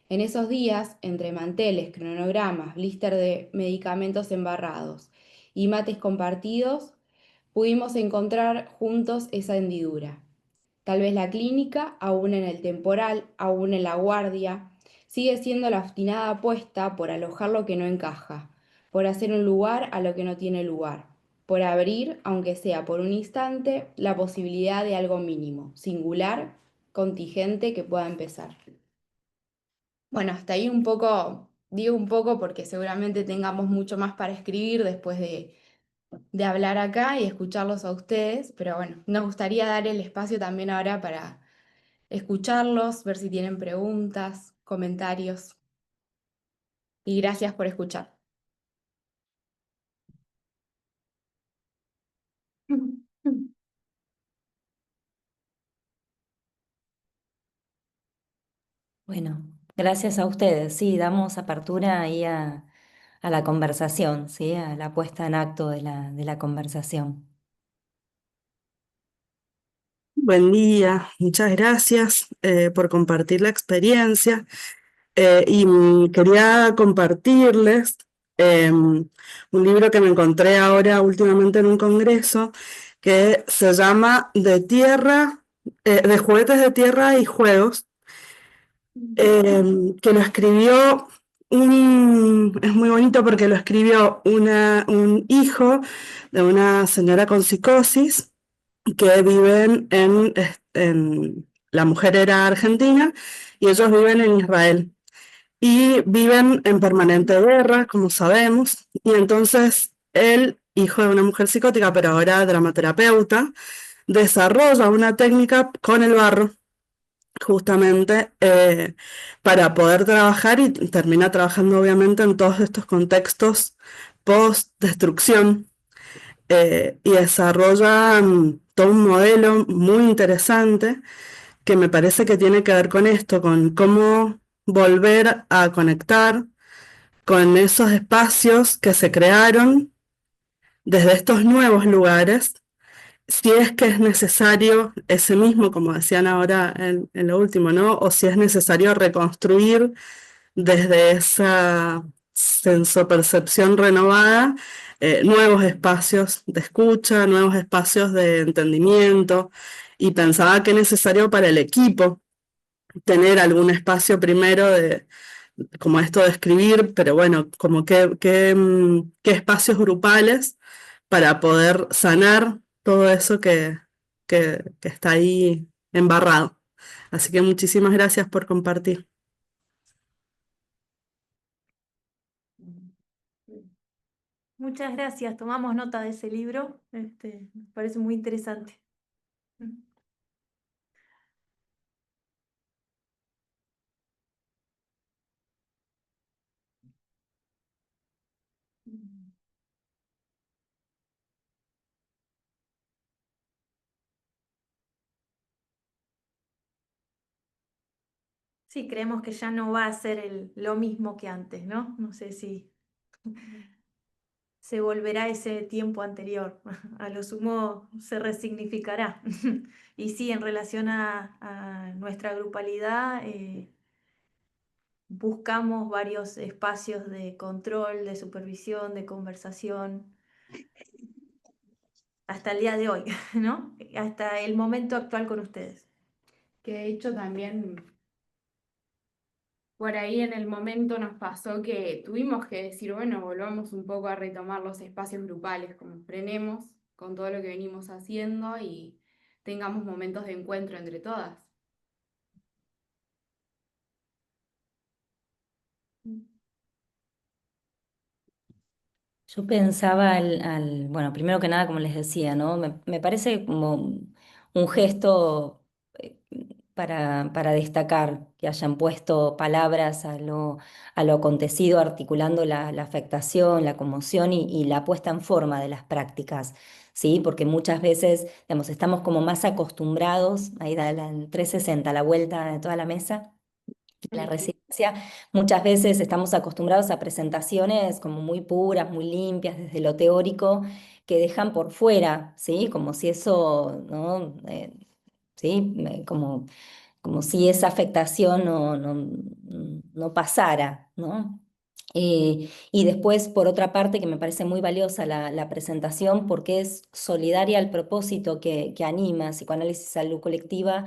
En esos días, entre manteles, cronogramas, blister de medicamentos embarrados y mates compartidos, pudimos encontrar juntos esa hendidura. Tal vez la clínica, aún en el temporal, aún en la guardia, sigue siendo la obstinada apuesta por alojar lo que no encaja, por hacer un lugar a lo que no tiene lugar, por abrir, aunque sea por un instante, la posibilidad de algo mínimo, singular, contingente que pueda empezar. Bueno, hasta ahí un poco, digo un poco porque seguramente tengamos mucho más para escribir después de hablar acá y escucharlos a ustedes, pero bueno, nos gustaría dar el espacio también ahora para escucharlos, ver si tienen preguntas, comentarios. Y gracias por escuchar. Bueno, gracias a ustedes. Sí, damos apertura ahí a la conversación, ¿sí? A la puesta en acto de la conversación. Buen día, muchas gracias por compartir la experiencia. Quería compartirles un libro que me encontré ahora últimamente en un congreso que se llama de juguetes de tierra y juegos, que lo escribió es muy bonito porque lo escribió un hijo de una señora con psicosis que viven la mujer era argentina y ellos viven en Israel y viven en permanente guerra, como sabemos, y entonces él, hijo de una mujer psicótica, pero ahora dramaterapeuta, desarrolla una técnica con el barro, justamente para poder trabajar y termina trabajando obviamente en todos estos contextos post-destrucción y desarrolla todo un modelo muy interesante que me parece que tiene que ver con esto, con cómo volver a conectar con esos espacios que se crearon desde estos nuevos lugares, si es que es necesario ese mismo, como decían ahora en lo último, ¿no? O si es necesario reconstruir desde esa sensopercepción renovada, nuevos espacios de escucha, nuevos espacios de entendimiento, y pensaba que es necesario para el equipo tener algún espacio primero como esto de escribir, pero bueno, como qué espacios grupales para poder sanar todo eso que está ahí embarrado. Así que muchísimas gracias por compartir. Muchas gracias, tomamos nota de ese libro, me parece muy interesante. Sí, creemos que ya no va a ser lo mismo que antes, ¿no? No sé si se volverá a ese tiempo anterior. A lo sumo se resignificará. Y sí, en relación a nuestra grupalidad, buscamos varios espacios de control, de supervisión, de conversación, hasta el día de hoy, ¿no? Hasta el momento actual con ustedes. Que de hecho también por ahí en el momento nos pasó que tuvimos que decir, bueno, volvamos un poco a retomar los espacios grupales, como frenemos con todo lo que venimos haciendo y tengamos momentos de encuentro entre todas. Yo pensaba bueno, primero que nada, como les decía, ¿no? Me parece como un gesto eh, para destacar que hayan puesto palabras a lo acontecido, articulando la afectación, la conmoción y la puesta en forma de las prácticas, ¿sí? Porque muchas veces, digamos, estamos como más acostumbrados, ahí da el 360, la vuelta de toda la mesa. La residencia, muchas veces estamos acostumbrados a presentaciones como muy puras, muy limpias desde lo teórico, que dejan por fuera, ¿sí? Como si eso, ¿no? ¿Sí? Como si esa afectación no pasara, ¿no? Y después, por otra parte, que me parece muy valiosa la presentación porque es solidaria al propósito que anima Psicoanálisis Salud Colectiva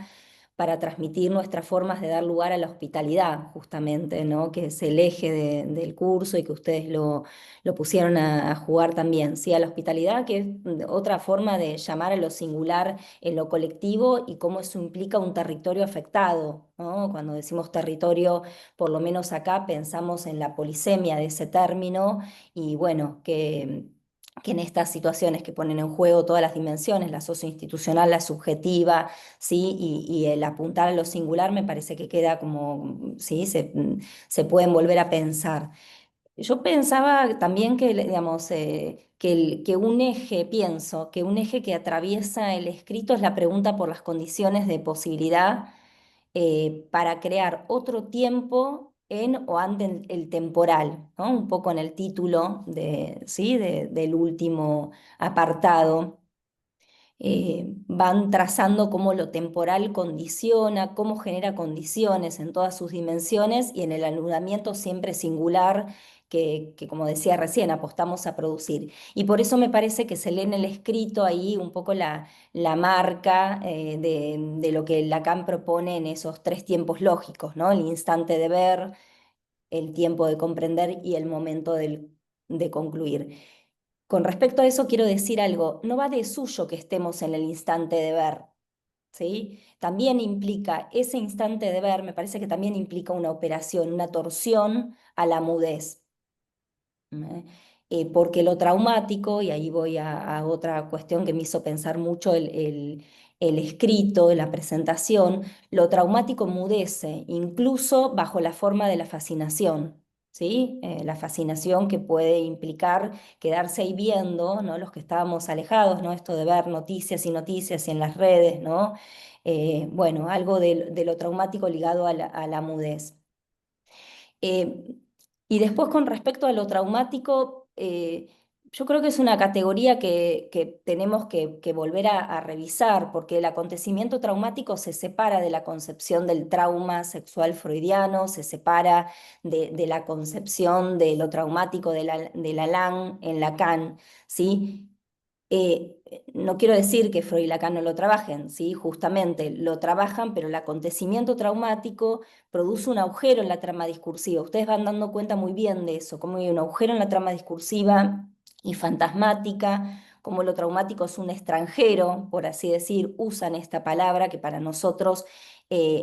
para transmitir nuestras formas de dar lugar a la hospitalidad, justamente, ¿no? Que es el eje del curso y que ustedes lo pusieron a jugar también, ¿sí? A la hospitalidad, que es otra forma de llamar a lo singular en lo colectivo y cómo eso implica un territorio afectado, ¿no? Cuando decimos territorio, por lo menos acá pensamos en la polisemia de ese término y bueno, que en estas situaciones que ponen en juego todas las dimensiones, la socioinstitucional, la subjetiva, ¿sí? Y el apuntar a lo singular me parece que queda como, ¿sí? Se pueden volver a pensar. Yo pensaba también que, digamos, que un eje, pienso, que un eje que atraviesa el escrito es la pregunta por las condiciones de posibilidad para crear otro tiempo en o ante el temporal, ¿no? Un poco en el título ¿sí? Del último apartado. Van trazando cómo lo temporal condiciona, cómo genera condiciones en todas sus dimensiones y en el anudamiento siempre singular que, como decía recién, apostamos a producir. Y por eso me parece que se lee en el escrito ahí un poco la marca de lo que Lacan propone en esos tres tiempos lógicos, ¿no? El instante de ver, el tiempo de comprender y el momento de concluir. Con respecto a eso quiero decir algo, no va de suyo que estemos en el instante de ver, ¿sí? También implica, ese instante de ver, me parece que también implica una operación, una torsión a la mudez. Porque lo traumático, y ahí voy a otra cuestión que me hizo pensar mucho el escrito, la presentación, lo traumático mudece, incluso bajo la forma de la fascinación. ¿Sí? La fascinación que puede implicar quedarse ahí viendo, ¿no? Los que estábamos alejados, ¿no? Esto de ver noticias y en las redes, ¿no? Bueno, algo de lo traumático ligado a la mudez. Y después con respecto a lo traumático, yo creo que es una categoría que tenemos que volver a revisar, porque el acontecimiento traumático se separa de la concepción del trauma sexual freudiano, se separa de la concepción de lo traumático de Lacan en Lacan, ¿sí? No quiero decir que Freud y Lacan no lo trabajen, ¿sí? Justamente lo trabajan, pero el acontecimiento traumático produce un agujero en la trama discursiva. Ustedes van dando cuenta muy bien de eso, cómo hay un agujero en la trama discursiva y fantasmática, cómo lo traumático es un extranjero, por así decir, usan esta palabra que para nosotros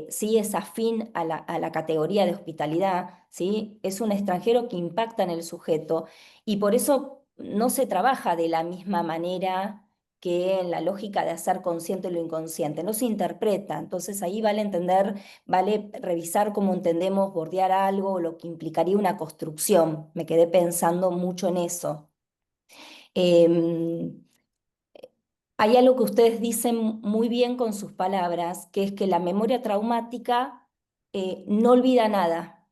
sí es afín a la categoría de hospitalidad, ¿sí? Es un extranjero que impacta en el sujeto y por eso no se trabaja de la misma manera que en la lógica de hacer consciente lo inconsciente, no se interpreta. Entonces ahí vale entender, vale revisar cómo entendemos bordear algo, lo que implicaría una construcción. Me quedé pensando mucho en eso. Hay algo que ustedes dicen muy bien con sus palabras, que es que la memoria traumática no olvida nada,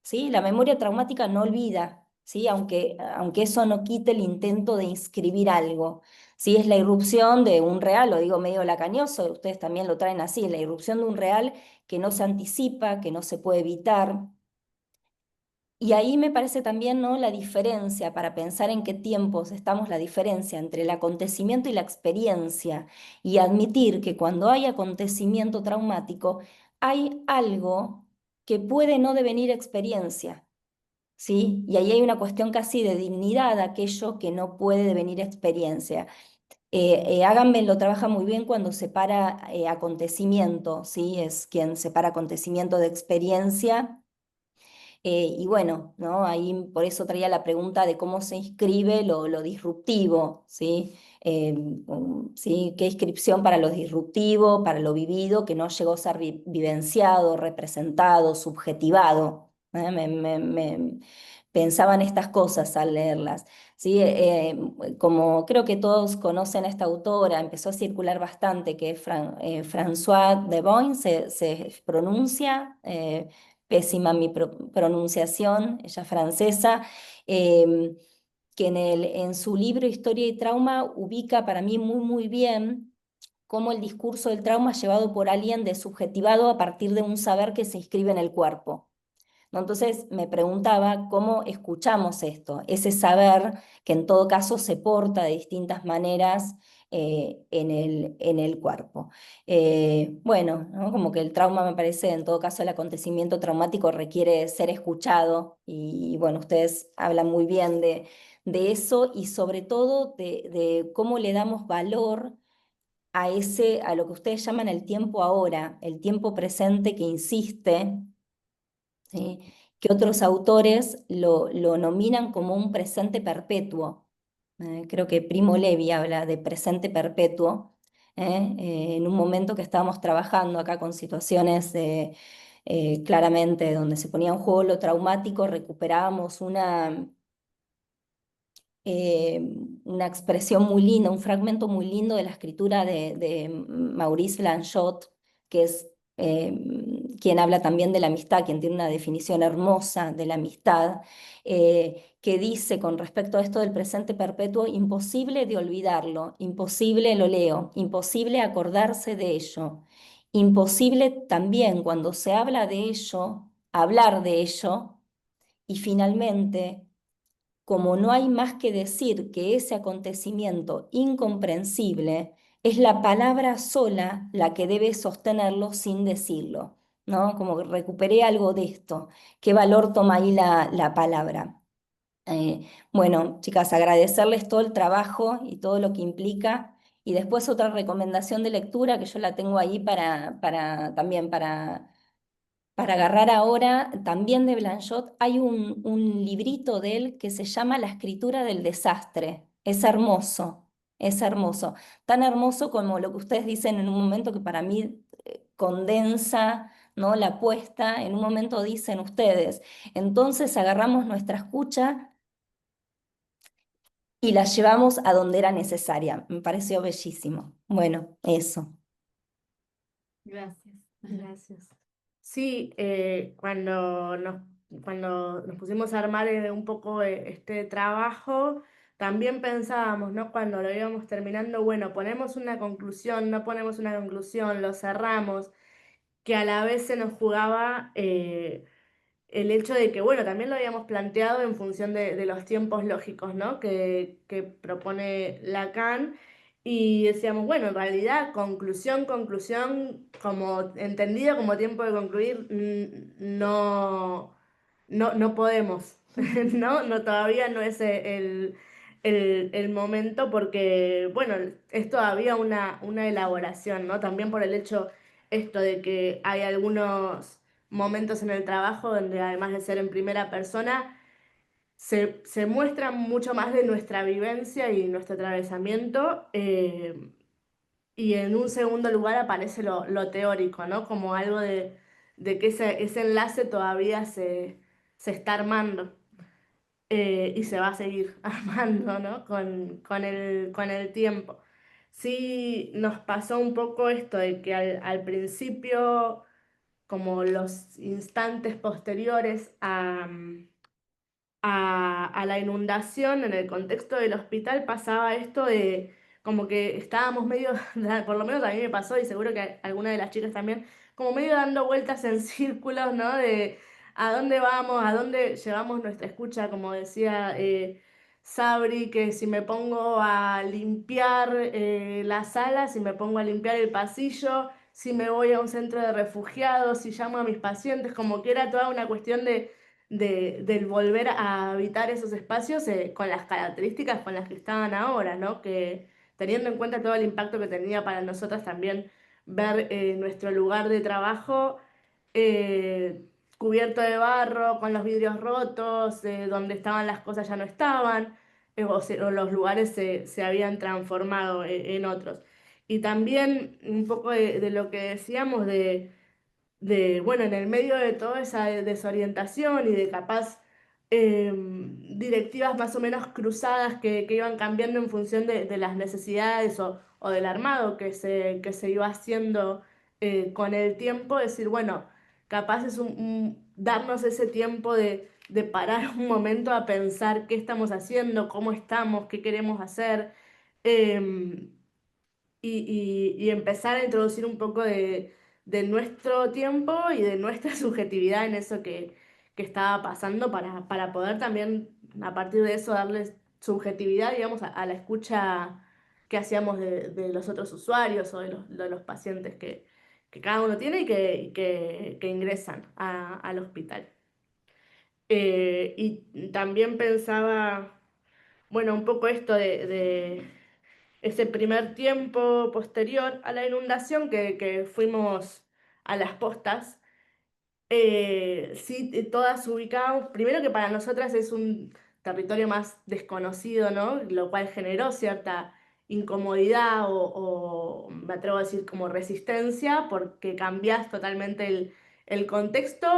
¿sí? La memoria traumática no olvida, ¿sí? Aunque eso no quite el intento de inscribir algo. ¿Sí? Es la irrupción de un real, lo digo medio lacañoso, ustedes también lo traen así, la irrupción de un real que no se anticipa, que no se puede evitar. Y ahí me parece también, ¿no?, la diferencia, para pensar en qué tiempos estamos, la diferencia entre el acontecimiento y la experiencia, y admitir que cuando hay acontecimiento traumático, hay algo que puede no devenir experiencia, ¿sí? Y ahí hay una cuestión casi de dignidad de aquello que no puede devenir experiencia. Agamben lo trabaja muy bien cuando separa acontecimiento, ¿sí? Es quien separa acontecimiento de experiencia. Y bueno, ¿no? Ahí por eso traía la pregunta de cómo se inscribe lo disruptivo, ¿sí? ¿Sí? ¿Qué inscripción para lo disruptivo, para lo vivido, que no llegó a ser vivenciado, representado, subjetivado? Pensaba en estas cosas al leerlas. ¿Sí? Como creo que todos conocen a esta autora, empezó a circular bastante, que es Françoise de Boin, se pronuncia. Pésima mi pronunciación, ella es francesa, que en su libro Historia y Trauma ubica para mí muy bien cómo el discurso del trauma es llevado por alguien desubjetivado a partir de un saber que se inscribe en el cuerpo, ¿no? Entonces me preguntaba cómo escuchamos esto, ese saber que en todo caso se porta de distintas maneras en el cuerpo. Bueno, ¿no? Como que el trauma, me parece, en todo caso el acontecimiento traumático requiere ser escuchado, y bueno, ustedes hablan muy bien de eso, y sobre todo de cómo le damos valor a lo que ustedes llaman el tiempo ahora, el tiempo presente que insiste, ¿sí? Que otros autores lo nominan como un presente perpetuo. Creo que Primo Levi habla de presente perpetuo, en un momento que estábamos trabajando acá con situaciones claramente donde se ponía en juego lo traumático, recuperábamos una expresión muy linda, un fragmento muy lindo de la escritura de Maurice Blanchot, que es quien habla también de la amistad, quien tiene una definición hermosa de la amistad, que dice con respecto a esto del presente perpetuo: imposible de olvidarlo, imposible, lo leo, imposible acordarse de ello, imposible también cuando se habla de ello, hablar de ello, y finalmente, como no hay más que decir que ese acontecimiento incomprensible, es la palabra sola la que debe sostenerlo sin decirlo, ¿no? Como que recuperé algo de esto. ¿Qué valor toma ahí la palabra? Bueno, chicas, agradecerles todo el trabajo y todo lo que implica. Y después otra recomendación de lectura que yo la tengo ahí también para agarrar ahora, también de Blanchot. Hay un librito de él que se llama La escritura del desastre. Es hermoso, es hermoso. Tan hermoso como lo que ustedes dicen en un momento, que para mí condensa, ¿no?, la apuesta. En un momento dicen ustedes: entonces agarramos nuestra escucha y la llevamos a donde era necesaria. Me pareció bellísimo. Bueno, eso. Gracias. Gracias. Sí, cuando nos pusimos a armar un poco este trabajo, también pensábamos, ¿no? Cuando lo íbamos terminando, bueno, ponemos una conclusión, no ponemos una conclusión, lo cerramos, que a la vez se nos jugaba el hecho de que, bueno, también lo habíamos planteado en función de los tiempos lógicos, ¿no?, que propone Lacan. Y decíamos, bueno, en realidad, conclusión, como entendida como tiempo de concluir, no podemos, ¿no? No, todavía no es el momento, porque, bueno, es todavía una elaboración, ¿no? También por el hecho esto de que hay algunos momentos en el trabajo donde, además de ser en primera persona, se muestra mucho más de nuestra vivencia y nuestro atravesamiento, y en un segundo lugar aparece lo teórico, ¿no? Como algo de que ese enlace todavía se está armando, y se va a seguir armando, ¿no? Con el tiempo. Sí, nos pasó un poco esto de que al principio como los instantes posteriores a la inundación, en el contexto del hospital pasaba esto de como que estábamos medio, por lo menos a mí me pasó y seguro que a alguna de las chicas también, como medio dando vueltas en círculos, ¿no? De a dónde vamos, a dónde llevamos nuestra escucha, como decía Sabri, que si me pongo a limpiar la sala, si me pongo a limpiar el pasillo, si me voy a un centro de refugiados, si llamo a mis pacientes, como que era toda una cuestión del volver a habitar esos espacios con las características con las que estaban ahora, ¿no? Que teniendo en cuenta todo el impacto que tenía para nosotras también ver nuestro lugar de trabajo eh, cubierto de barro, con los vidrios rotos, donde estaban las cosas ya no estaban, o los lugares se habían transformado en otros. Y también un poco de lo que decíamos bueno, en el medio de toda esa desorientación y de capaz directivas más o menos cruzadas que iban cambiando en función de las necesidades o del armado que se iba haciendo con el tiempo, decir, bueno, capaz es darnos ese tiempo de parar un momento a pensar qué estamos haciendo, cómo estamos, qué queremos hacer. em, y empezar a introducir un poco de nuestro tiempo y de nuestra subjetividad en eso que estaba pasando para poder también, a partir de eso, darles subjetividad, digamos, a la escucha que hacíamos de los otros usuarios o de los pacientes que cada uno tiene que ingresan al hospital. Y también pensaba, bueno, un poco esto de ese primer tiempo posterior a la inundación que fuimos a las postas, sí, todas ubicamos, primero que para nosotras es un territorio más desconocido, ¿no? Lo cual generó cierta incomodidad o me atrevo a decir como resistencia, porque cambias totalmente el contexto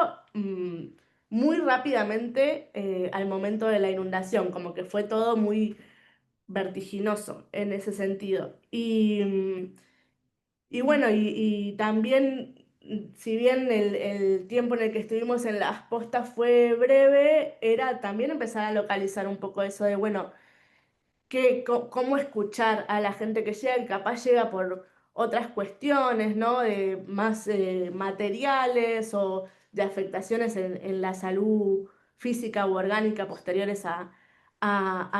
muy rápidamente al momento de la inundación, como que fue todo muy vertiginoso en ese sentido. Y bueno, y también, si bien el tiempo en el que estuvimos en las postas fue breve, era también empezar a localizar un poco eso de, bueno, cómo escuchar a la gente que llega, que capaz llega por otras cuestiones, ¿no? De más materiales o de afectaciones en la salud física u orgánica posteriores a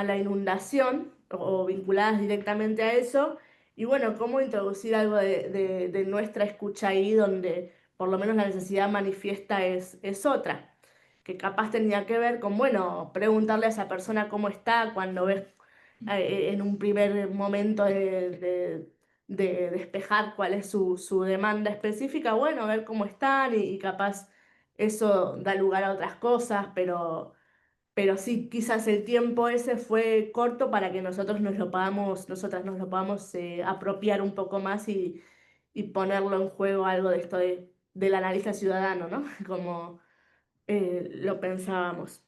la inundación o vinculadas directamente a eso. Y bueno, cómo introducir algo de nuestra escucha ahí donde por lo menos la necesidad manifiesta es otra, que capaz tenía que ver con, bueno, preguntarle a esa persona cómo está cuando ves en un primer momento de despejar cuál es su demanda específica, bueno, ver cómo están y capaz eso da lugar a otras cosas, pero sí, quizás el tiempo ese fue corto para que nosotras nos lo podamos apropiar un poco más y ponerlo en juego algo de esto del analista ciudadano, ¿no? Como lo pensábamos.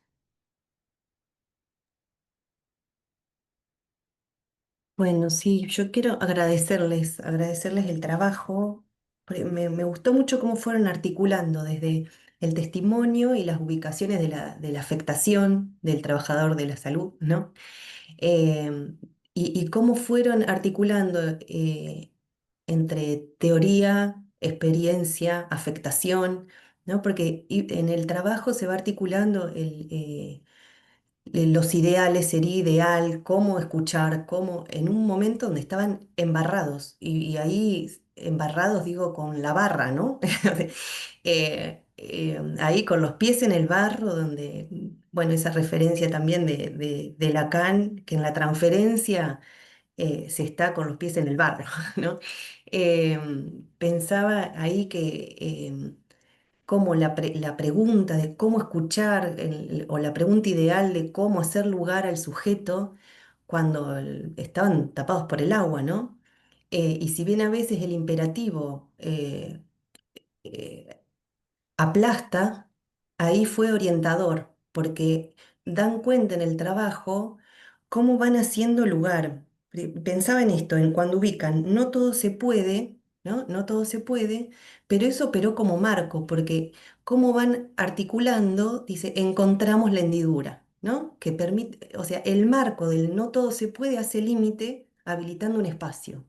Bueno, sí, yo quiero agradecerles el trabajo. Porque me gustó mucho cómo fueron articulando desde el testimonio y las ubicaciones de la afectación del trabajador de la salud, ¿no? Em, y cómo fueron articulando entre teoría, experiencia, afectación, ¿no? Porque en el trabajo se va articulando los ideales, sería ideal, cómo escuchar, cómo, en un momento donde estaban embarrados, y ahí embarrados digo con la barra, ¿no? Ahí con los pies en el barro, donde, bueno, esa referencia también de Lacan, que en la transferencia se está con los pies en el barro, ¿no? Pensaba ahí que cómo la pregunta de cómo escuchar o la pregunta ideal de cómo hacer lugar al sujeto cuando estaban tapados por el agua, ¿no? Y si bien a veces el imperativo eh, aplasta, ahí fue orientador, porque dan cuenta en el trabajo cómo van haciendo lugar. Pensaba en esto, en cuando ubican, no todo se puede, ¿no? No todo se puede, pero eso operó como marco, porque cómo van articulando, dice, encontramos la hendidura, ¿no? Que permite, o sea, el marco del no todo se puede hace límite habilitando un espacio,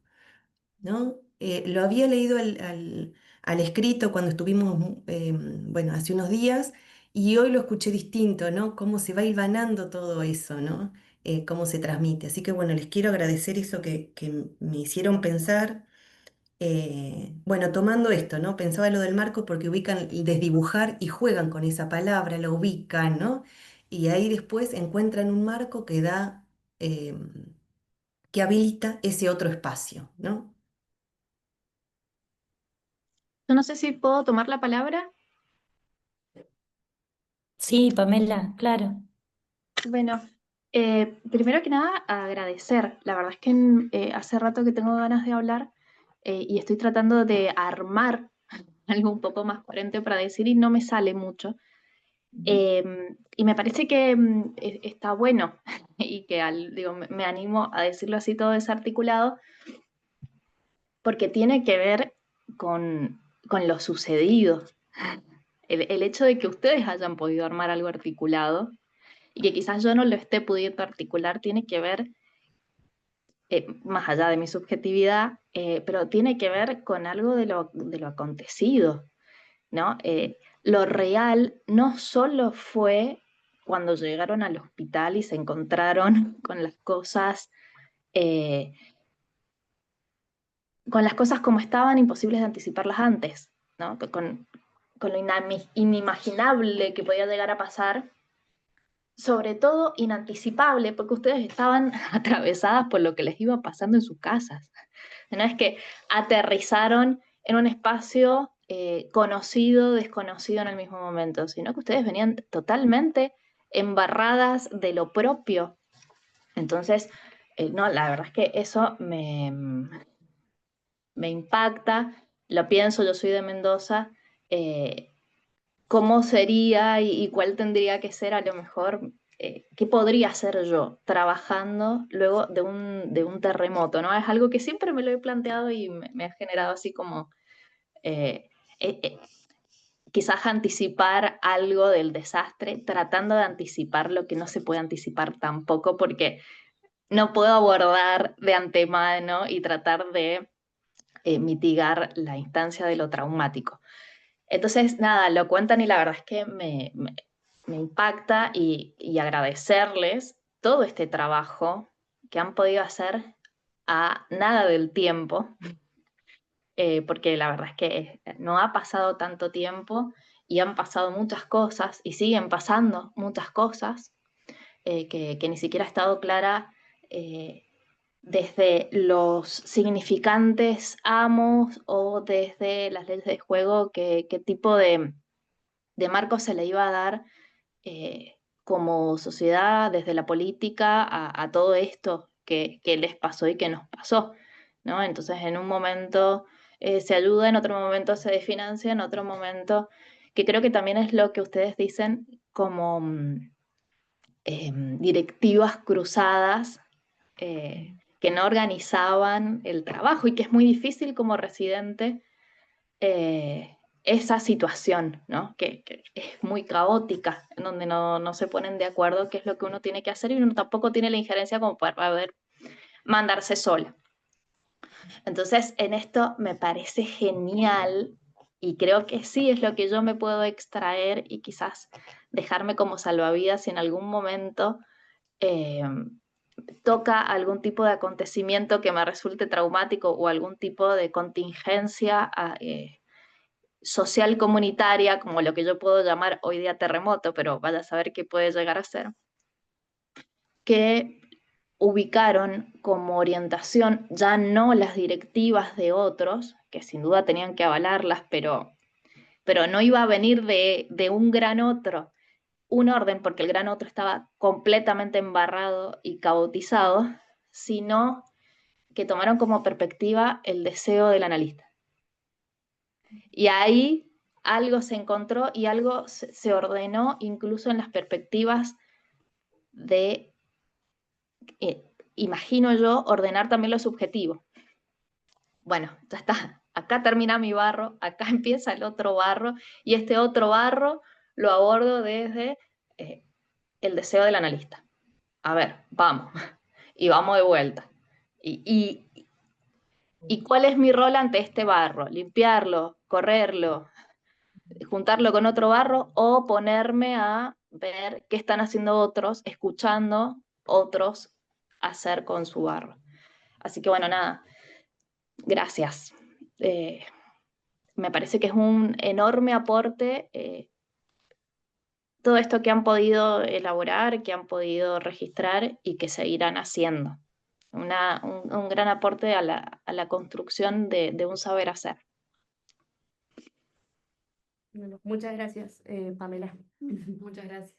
¿no? Lo había leído al escrito cuando estuvimos, bueno, hace unos días, y hoy lo escuché distinto, ¿no? Cómo se va hilvanando todo eso, ¿no? Cómo se transmite. Así que bueno, les quiero agradecer eso que me hicieron pensar. Bueno, tomando esto, ¿no? Pensaba lo del marco porque ubican el desdibujar y juegan con esa palabra, la ubican, ¿no? Y ahí después encuentran un marco que da, que habilita ese otro espacio, ¿no? Yo no sé si puedo tomar la palabra. Sí, Pamela, claro. Bueno, primero que nada, agradecer. La verdad es que hace rato que tengo ganas de hablar y estoy tratando de armar algo un poco más coherente para decir y no me sale mucho. Y me parece que está bueno y que digo, me animo a decirlo así todo desarticulado porque tiene que ver con lo sucedido. El hecho de que ustedes hayan podido armar algo articulado y que quizás yo no lo esté pudiendo articular tiene que ver, más allá de mi subjetividad, pero tiene que ver con algo de lo acontecido, ¿no? Lo real no solo fue cuando llegaron al hospital y se encontraron eh, con las cosas como estaban, imposibles de anticiparlas antes, ¿no? Con lo inimaginable que podía llegar a pasar, sobre todo inanticipable, porque ustedes estaban atravesadas por lo que les iba pasando en sus casas. No es que aterrizaron en un espacio conocido, desconocido en el mismo momento, sino que ustedes venían totalmente embarradas de lo propio. Entonces, no, la verdad es que eso me impacta, lo pienso, yo soy de Mendoza, cómo sería y cuál tendría que ser a lo mejor, qué podría hacer yo trabajando luego de un terremoto, ¿no? Es algo que siempre me lo he planteado y me ha generado así como eh, eh, eh, quizás anticipar algo del desastre, tratando de anticipar lo que no se puede anticipar tampoco, porque no puedo abordar de antemano y tratar de mitigar la instancia de lo traumático. Entonces, nada, lo cuentan y la verdad es que me impacta y agradecerles todo este trabajo que han podido hacer a nada del tiempo, porque la verdad es que no ha pasado tanto tiempo y han pasado muchas cosas y siguen pasando muchas cosas que ni siquiera ha estado clara desde los significantes amos o desde las leyes de juego, qué tipo de marco se le iba a dar como sociedad, desde la política, a todo esto que les pasó y que nos pasó, ¿no? Entonces, en un momento se ayuda, en otro momento se desfinancia, en otro momento, que creo que también es lo que ustedes dicen como directivas cruzadas que no organizaban el trabajo y que es muy difícil como residente esa situación, ¿no? Que es muy caótica, en donde no se ponen de acuerdo qué es lo que uno tiene que hacer y uno tampoco tiene la injerencia como para poder mandarse sola. Entonces, en esto me parece genial y creo que sí es lo que yo me puedo extraer y quizás dejarme como salvavidas si en algún momento toca algún tipo de acontecimiento que me resulte traumático o algún tipo de contingencia social comunitaria, como lo que yo puedo llamar hoy día terremoto, pero vaya a saber qué puede llegar a ser, que ubicaron como orientación ya no las directivas de otros, que sin duda tenían que avalarlas, pero no iba a venir de un gran otro, un orden, porque el gran otro estaba completamente embarrado y caotizado, sino que tomaron como perspectiva el deseo del analista. Y ahí algo se encontró y algo se ordenó incluso en las perspectivas de, imagino yo, ordenar también lo subjetivo. Bueno, ya está, acá termina mi barro, acá empieza el otro barro, y este otro barro lo abordo desde el deseo del analista. A ver, vamos, y vamos de vuelta. ¿Y cuál es mi rol ante este barro? ¿Limpiarlo, correrlo, juntarlo con otro barro o ponerme a ver qué están haciendo otros, escuchando otros hacer con su barro? Así que bueno, nada, gracias. Me parece que es un enorme aporte todo esto que han podido elaborar, que han podido registrar y que seguirán haciendo. Un gran aporte a la construcción de un saber hacer. Bueno, muchas gracias, Pamela. Muchas gracias.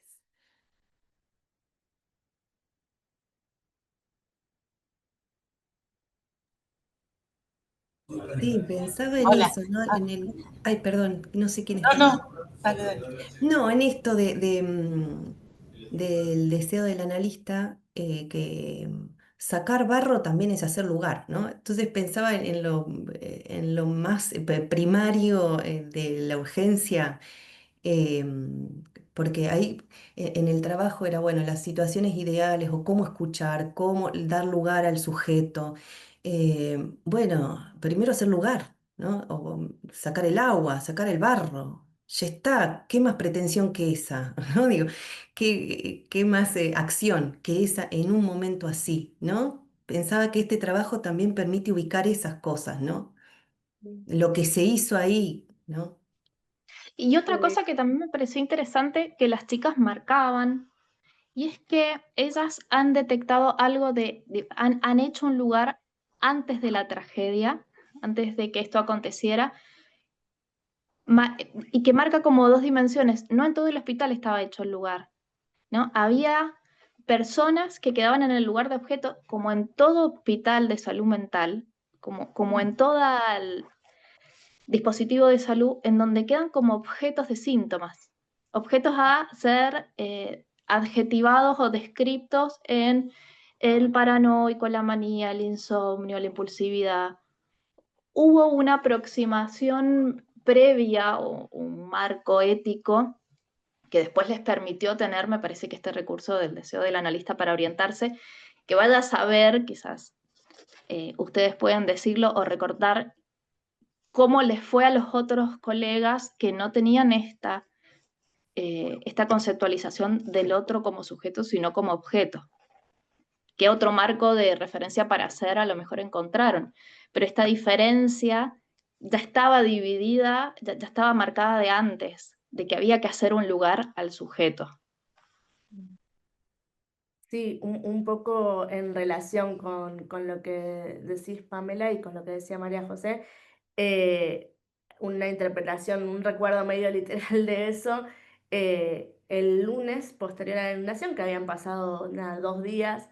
Sí, pensaba en Hola. eso, ¿no? En el, ay, perdón, no sé quién No, está. no, dale, dale. No, en esto del deseo del analista, que sacar barro también es hacer lugar, ¿no? Entonces pensaba en lo más primario de la urgencia, porque ahí en el trabajo era, bueno, las situaciones ideales o cómo escuchar, cómo dar lugar al sujeto. Bueno, primero hacer lugar, ¿no? O sacar el agua, sacar el barro. Ya está, ¿qué más pretensión que esa? ¿No? Digo, ¿qué más acción que esa en un momento así, ¿no? Pensaba que este trabajo también permite ubicar esas cosas, ¿no? Lo que se hizo ahí, ¿no? Y otra cosa que también me pareció interesante que las chicas marcaban, y es que ellas han detectado algo han hecho un lugar antes de la tragedia, antes de que esto aconteciera, y que marca como dos dimensiones. No en todo el hospital estaba hecho el lugar, ¿no? Había personas que quedaban en el lugar de objeto, como en todo hospital de salud mental, como en todo el dispositivo de salud, en donde quedan como objetos de síntomas, objetos a ser adjetivados o descriptos en el paranoico, la manía, el insomnio, la impulsividad. Hubo una aproximación previa o un marco ético que después les permitió tener, me parece que este recurso del deseo del analista para orientarse, que vaya a saber, quizás ustedes pueden decirlo o recordar cómo les fue a los otros colegas que no tenían esta conceptualización del otro como sujeto, sino como objeto. ¿Qué otro marco de referencia para hacer a lo mejor encontraron? Pero esta diferencia ya estaba dividida, ya estaba marcada de antes, de que había que hacer un lugar al sujeto. Sí, un poco en relación con lo que decís, Pamela, y con lo que decía María José, una interpretación, un recuerdo medio literal de eso. El lunes posterior a la inundación, que habían pasado 2 días,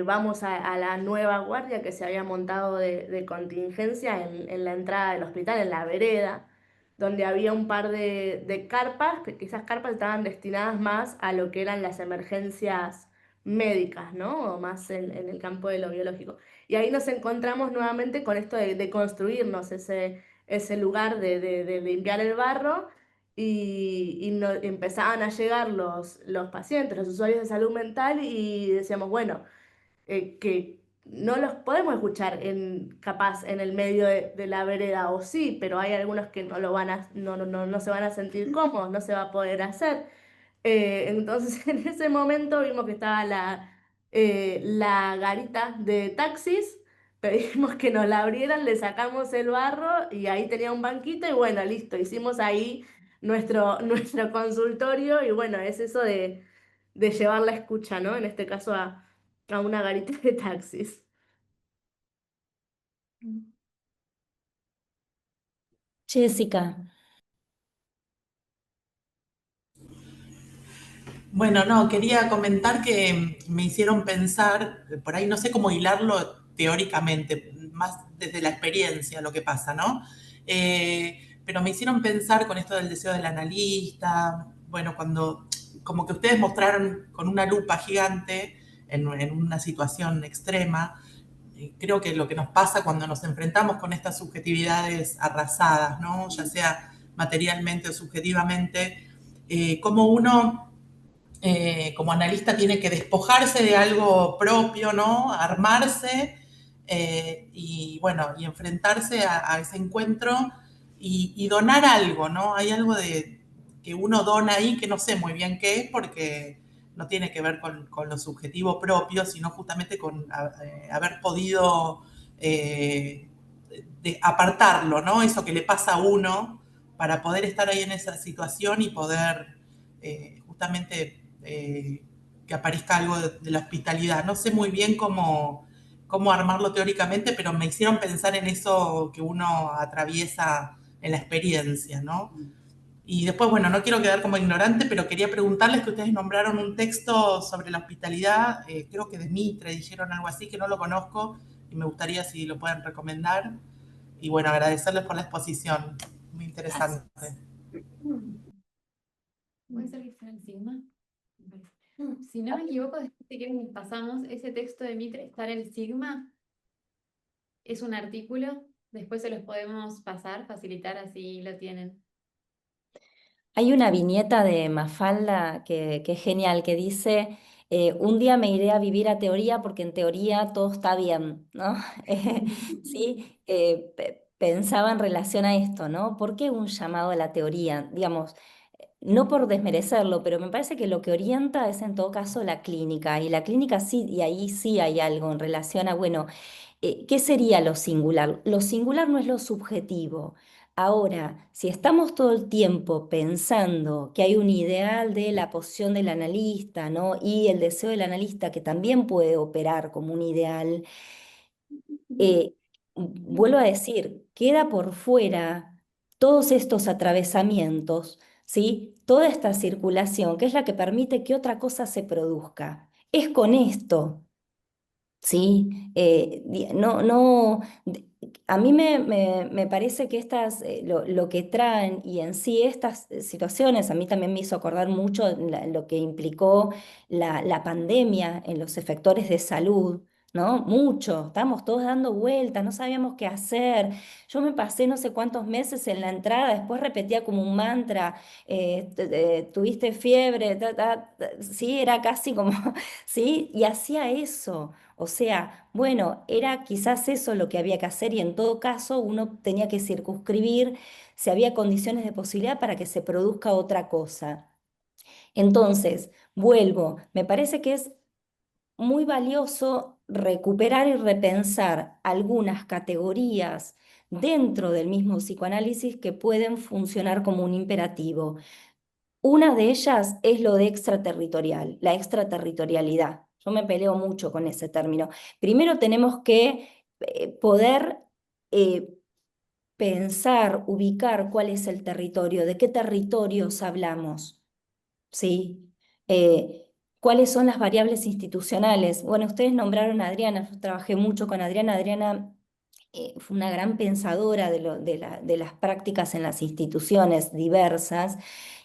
vamos a la nueva guardia que se había montado de contingencia en la entrada del hospital, en la vereda, donde había un par de carpas, que esas carpas estaban destinadas más a lo que eran las emergencias médicas, ¿no? O más en el campo de lo biológico. Y ahí nos encontramos nuevamente con esto de construirnos ese lugar de limpiar el barro. Y empezaban a llegar los pacientes, los usuarios de salud mental, y decíamos, bueno, que no los podemos escuchar capaz en el medio de la vereda, o sí, pero hay algunos que no lo van a, no se van a sentir cómodos, no se va a poder hacer. Entonces en ese momento vimos que estaba la garita de taxis, pedimos que nos la abrieran, le sacamos el barro y ahí tenía un banquito y bueno, listo, hicimos ahí nuestro consultorio. Y bueno, es eso de llevar la escucha, ¿no? En este caso a una garita de taxis. Jessica. Bueno, no, quería comentar que me hicieron pensar, por ahí no sé cómo hilarlo teóricamente, más desde la experiencia lo que pasa, ¿no? Pero me hicieron pensar con esto del deseo del analista, bueno, cuando como que ustedes mostraron con una lupa gigante en una situación extrema, creo que lo que nos pasa cuando nos enfrentamos con estas subjetividades arrasadas, ¿no? Ya sea materialmente o subjetivamente, cómo uno como analista tiene que despojarse de algo propio, ¿no? Armarse y bueno, y enfrentarse a ese encuentro y donar algo, ¿no? Hay algo de que uno dona ahí que no sé muy bien qué es porque no tiene que ver con lo subjetivo propio, sino justamente con haber podido apartarlo, ¿no? Eso que le pasa a uno para poder estar ahí en esa situación y poder justamente que aparezca algo de la hospitalidad. No sé muy bien cómo armarlo teóricamente, pero me hicieron pensar en eso que uno atraviesa en la experiencia, ¿no? Y después, bueno, no quiero quedar como ignorante, pero quería preguntarles que ustedes nombraron un texto sobre la hospitalidad, creo que de Mitre dijeron algo así, que no lo conozco, y me gustaría si lo pueden recomendar. Y bueno, agradecerles por la exposición, muy interesante. ¿Puede ser que sea el Sigma? Si no me equivoco, después si quieren pasamos ese texto de Mitre, está en el Sigma, es un artículo, después se los podemos pasar, facilitar, así lo tienen. Hay una viñeta de Mafalda que es genial, que dice, un día me iré a vivir a teoría porque en teoría todo está bien, ¿no? Sí, pensaba en relación a esto, ¿no? ¿Por qué un llamado a la teoría? Digamos, no por desmerecerlo, pero me parece que lo que orienta es en todo caso la clínica, y la clínica sí, y ahí sí hay algo en relación a, bueno, ¿qué sería lo singular? Lo singular no es lo subjetivo. Ahora, si estamos todo el tiempo pensando que hay un ideal de la posición del analista, ¿no? Y el deseo del analista que también puede operar como un ideal, vuelvo a decir, queda por fuera todos estos atravesamientos, ¿sí? Toda esta circulación, que es la que permite que otra cosa se produzca. Es con esto. Sí, a mí me parece que lo que traen y en sí estas situaciones, a mí también me hizo acordar mucho lo que implicó la pandemia en los efectores de salud, ¿no? Mucho, estábamos todos dando vueltas, no sabíamos qué hacer. Yo me pasé no sé cuántos meses en la entrada, después repetía como un mantra, tuviste fiebre, sí, era casi como, sí, y hacía eso. O sea, bueno, era quizás eso lo que había que hacer y en todo caso uno tenía que circunscribir si había condiciones de posibilidad para que se produzca otra cosa. Entonces, vuelvo, me parece que es muy valioso recuperar y repensar algunas categorías dentro del mismo psicoanálisis que pueden funcionar como un imperativo. Una de ellas es lo de extraterritorial, la extraterritorialidad. Yo me peleo mucho con ese término. Primero tenemos que poder eh, pensar, ubicar cuál es el territorio, de qué territorios hablamos, ¿sí? ¿Cuáles son las variables institucionales? Bueno, ustedes nombraron a Adriana, yo trabajé mucho con Adriana. Adriana fue una gran pensadora de las prácticas en las instituciones diversas,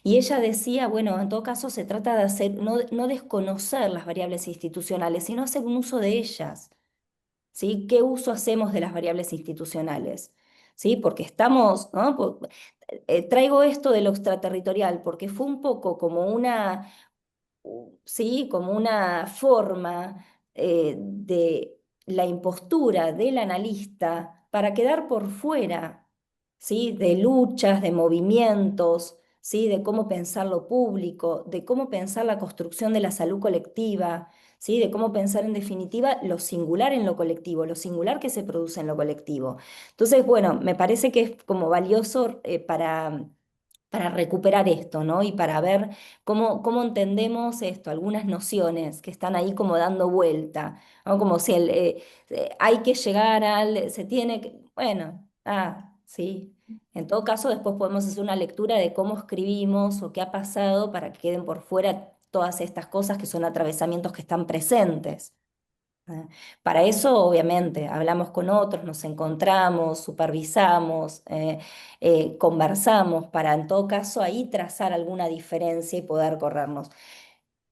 y ella decía, bueno, en todo caso se trata de hacer, no desconocer las variables institucionales, sino hacer un uso de ellas, ¿sí? ¿Qué uso hacemos de las variables institucionales? ¿Sí? Porque estamos, ¿no? Traigo esto de lo extraterritorial porque fue un poco como ¿sí? Como una forma de la impostura del analista para quedar por fuera, ¿sí? De luchas, de movimientos, ¿sí? De cómo pensar lo público, de cómo pensar la construcción de la salud colectiva, ¿sí? De cómo pensar en definitiva lo singular en lo colectivo, lo singular que se produce en lo colectivo. Entonces, bueno, me parece que es como valioso para recuperar esto, ¿no? Y para ver cómo entendemos esto, algunas nociones que están ahí como dando vuelta, ¿no? Como si hay que llegar se tiene que, bueno, sí. En todo caso, después podemos hacer una lectura de cómo escribimos o qué ha pasado para que queden por fuera todas estas cosas que son atravesamientos que están presentes. Para eso, obviamente, hablamos con otros, nos encontramos, supervisamos, conversamos, para en todo caso ahí trazar alguna diferencia y poder corrernos.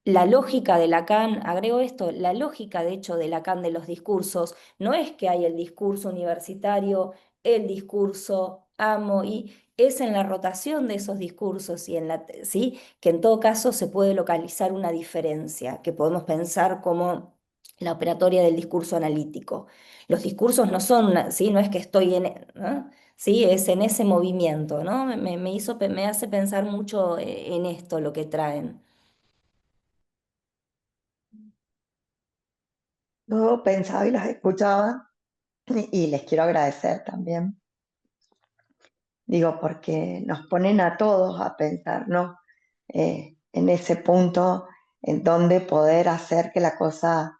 la lógica de Lacan, agrego esto, la lógica de hecho de Lacan de los discursos, no es que hay el discurso universitario, el discurso amo, y es en la rotación de esos discursos y ¿sí? Que en todo caso se puede localizar una diferencia, que podemos pensar como la operatoria del discurso analítico. Los discursos no son, ¿sí? No es que estoy ¿no? Sí, es en ese movimiento, ¿no? Me hace pensar mucho en esto lo que traen. Yo pensaba y las escuchaba y les quiero agradecer también. Digo, porque nos ponen a todos a pensar, ¿no? En ese punto en donde poder hacer que la cosa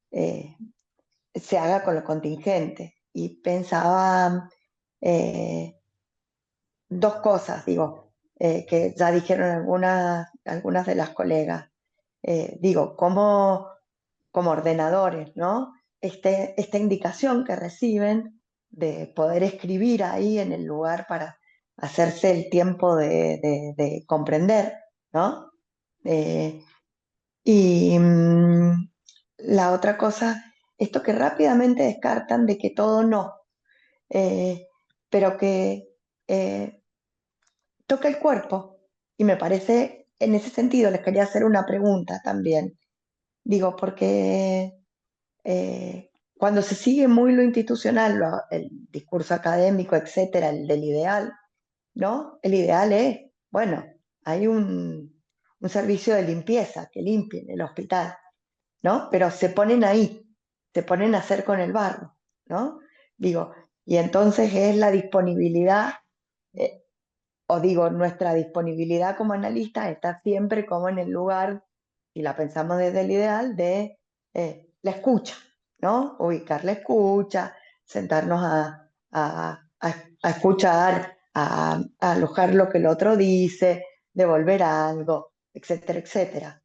se haga con lo contingente. Y pensaba dos cosas, digo, que ya dijeron algunas de las colegas. Digo, como ordenadores, ¿no? Esta indicación que reciben de poder escribir ahí en el lugar para hacerse el tiempo de comprender, ¿no? Y la otra cosa, esto que rápidamente descartan de que todo no, eh, pero que toca el cuerpo. Y me parece, en ese sentido, les quería hacer una pregunta también. Digo, porque cuando se sigue muy lo institucional, el discurso académico, etcétera, el del ideal, ¿no? El ideal es, bueno, hay un servicio de limpieza que limpie el hospital, ¿no? Pero se ponen ahí, se ponen a hacer con el barro, ¿no? Digo, y entonces es la disponibilidad, eh, o digo, nuestra disponibilidad como analistas está siempre como en el lugar, y la pensamos desde el ideal, de la escucha, ¿no? Ubicar la escucha, sentarnos a escuchar, a alojar lo que el otro dice, devolver algo, etcétera, etcétera.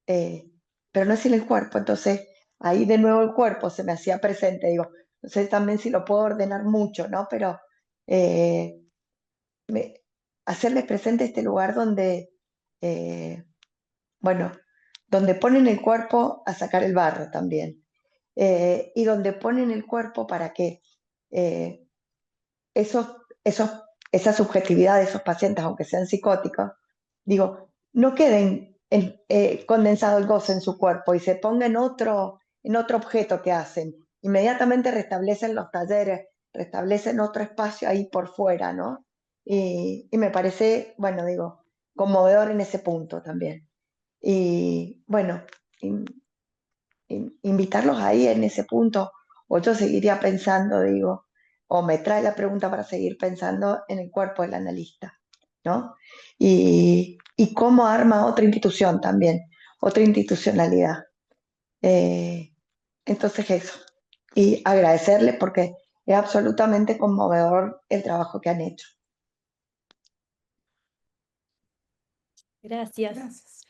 Pero no es en el cuerpo, entonces ahí de nuevo el cuerpo se me hacía presente, digo, no sé también si lo puedo ordenar mucho, ¿no? Pero eh, hacerles presente este lugar donde, eh, bueno, donde ponen el cuerpo a sacar el barro también, y donde ponen el cuerpo para que eh, esos, esos, esa subjetividad de esos pacientes, aunque sean psicóticos, digo, no queden condensado el goce en su cuerpo y se ponga en otro objeto que hacen. Inmediatamente restablecen los talleres, restablecen otro espacio ahí por fuera, ¿no? Y me parece, bueno, digo, conmovedor en ese punto también. Y bueno, invitarlos ahí en ese punto, o yo seguiría pensando, digo, o me trae la pregunta para seguir pensando en el cuerpo del analista, ¿no? Y cómo arma otra institución también, otra institucionalidad. Entonces eso, y agradecerles porque es absolutamente conmovedor el trabajo que han hecho. Gracias.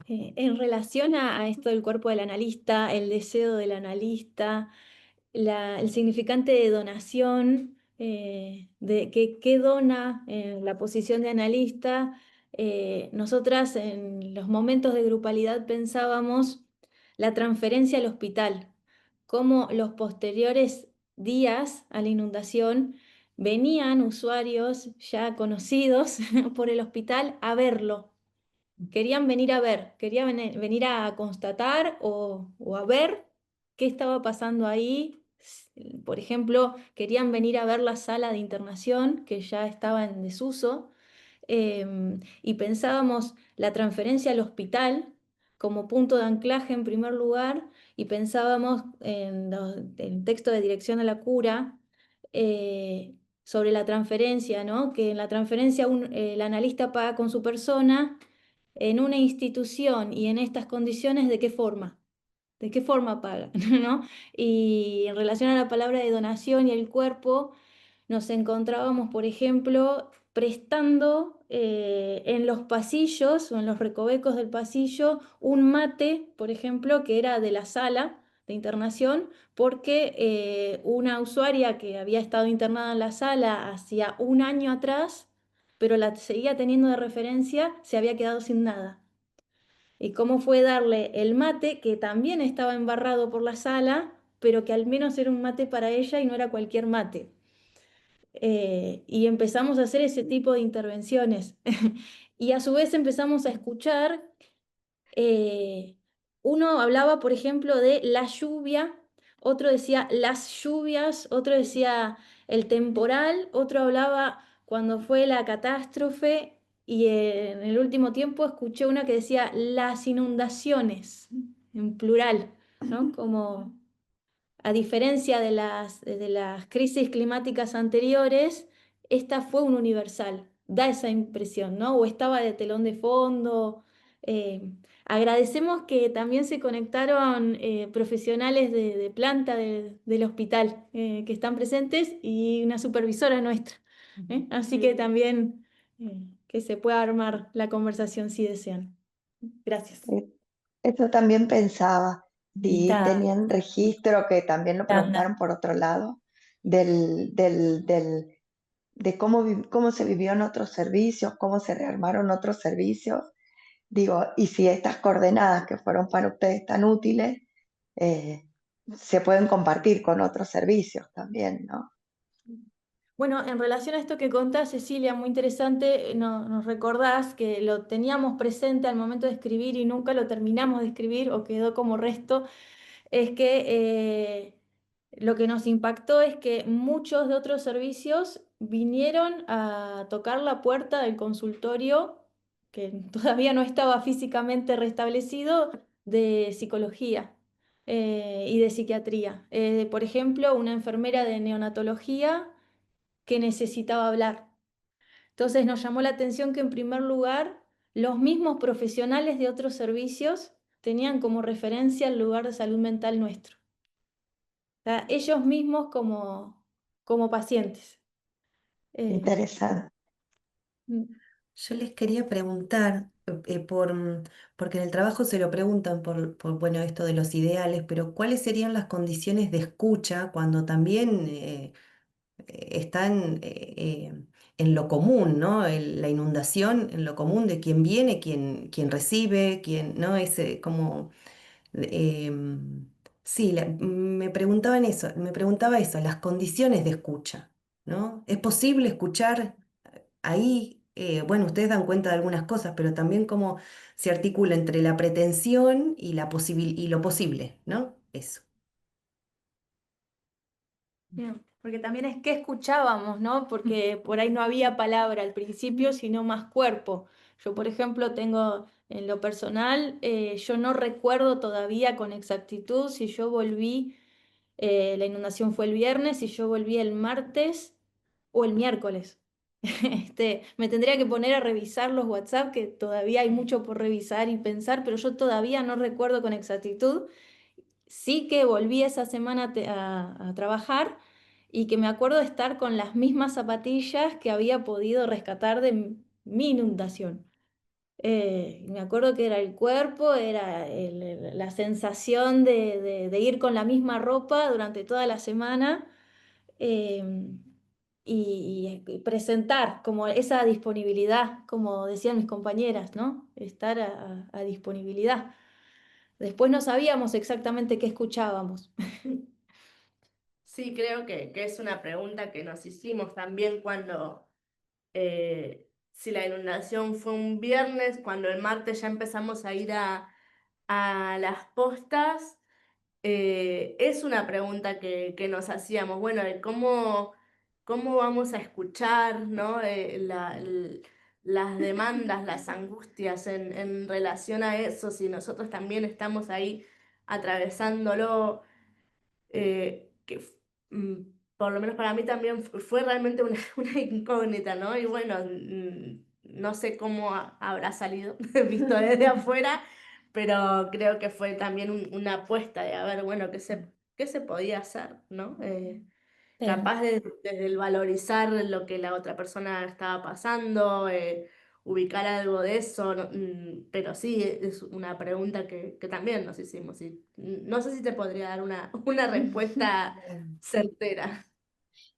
En relación a esto del cuerpo del analista, el deseo del analista, el significante de donación, de qué dona en la posición de analista, nosotras en los momentos de grupalidad pensábamos la transferencia al hospital, cómo los posteriores días a la inundación venían usuarios ya conocidos por el hospital a verlo. Querían venir a ver, querían venir a constatar o a ver qué estaba pasando ahí. Por ejemplo, querían venir a ver la sala de internación que ya estaba en desuso, y pensábamos la transferencia al hospital como punto de anclaje en primer lugar, y pensábamos en el texto de dirección a la cura sobre la transferencia, ¿no? Que en la transferencia el analista paga con su persona en una institución y en estas condiciones, ¿de qué forma? ¿De qué forma paga? ¿No? Y en relación a la palabra de donación y el cuerpo, nos encontrábamos, por ejemplo, prestando en los pasillos o en los recovecos del pasillo un mate, por ejemplo, que era de la sala de internación, porque una usuaria que había estado internada en la sala hacía un año atrás, pero la seguía teniendo de referencia, se había quedado sin nada. Y cómo fue darle el mate, que también estaba embarrado por la sala, pero que al menos era un mate para ella y no era cualquier mate. Y empezamos a hacer ese tipo de intervenciones. Y a su vez empezamos a escuchar, uno hablaba, por ejemplo, de la lluvia, otro decía las lluvias, otro decía el temporal, otro hablaba cuando fue la catástrofe, y en el último tiempo escuché una que decía las inundaciones, en plural, ¿no? Como a diferencia de las crisis climáticas anteriores, esta fue un universal, da esa impresión, ¿no? O estaba de telón de fondo. Agradecemos que también se conectaron profesionales de planta del hospital que están presentes y una supervisora nuestra. Así que también que se pueda armar la conversación si desean. Gracias. Eso también pensaba, si Está, tenían registro, que también lo está preguntaron por otro lado, de cómo se vivió en otros servicios, cómo se rearmaron otros servicios. Digo, y si estas coordenadas que fueron para ustedes tan útiles, se pueden compartir con otros servicios también, ¿no? Bueno, en relación a esto que contás, Cecilia, muy interesante, nos recordás que lo teníamos presente al momento de escribir y nunca lo terminamos de escribir o quedó como resto, es que lo que nos impactó es que muchos de otros servicios vinieron a tocar la puerta del consultorio, que todavía no estaba físicamente restablecido, de psicología y de psiquiatría. Por ejemplo, una enfermera de neonatología que necesitaba hablar. Entonces nos llamó la atención que en primer lugar los mismos profesionales de otros servicios tenían como referencia el lugar de salud mental nuestro. O sea, ellos mismos como pacientes. Interesante. Yo les quería preguntar, porque en el trabajo se lo preguntan bueno, esto de los ideales, pero ¿cuáles serían las condiciones de escucha cuando también están en lo común, ¿no? La inundación en lo común de quién viene, quién recibe, quién, ¿no? Como, sí, me preguntaba eso, las condiciones de escucha, ¿no? ¿Es posible escuchar ahí? Bueno, ustedes dan cuenta de algunas cosas, pero también cómo se articula entre la pretensión y lo posible, ¿no? Eso. Bien, porque también es que escuchábamos, ¿no? Porque por ahí no había palabra al principio, sino más cuerpo. Yo, por ejemplo, tengo en lo personal, yo no recuerdo todavía con exactitud si yo volví, la inundación fue el viernes, si yo volví el martes o el miércoles. Me tendría que poner a revisar los WhatsApp, que todavía hay mucho por revisar y pensar, pero yo todavía no recuerdo con exactitud. Sí que volví esa semana a trabajar y que me acuerdo de estar con las mismas zapatillas que había podido rescatar de mi inundación. Me acuerdo que era el cuerpo, era la sensación de ir con la misma ropa durante toda la semana y presentar como esa disponibilidad, como decían mis compañeras, ¿no? Estar a disponibilidad. Después no sabíamos exactamente qué escuchábamos. Sí, creo que es una pregunta que nos hicimos también cuando, si la inundación fue un viernes, cuando el martes ya empezamos a ir a las postas, es una pregunta que nos hacíamos, bueno, de cómo vamos a escuchar, ¿no? Las demandas, las angustias en relación a eso, si nosotros también estamos ahí atravesándolo. Por lo menos para mí también fue realmente una incógnita, ¿no? Y bueno, no sé cómo habrá salido visto desde afuera, pero creo que fue también una apuesta de a ver, bueno, qué se podía hacer, ¿no? pero Capaz desde el valorizar lo que la otra persona estaba pasando, ubicar algo de eso, pero sí, es una pregunta que también nos hicimos. Y no sé si te podría dar una respuesta certera.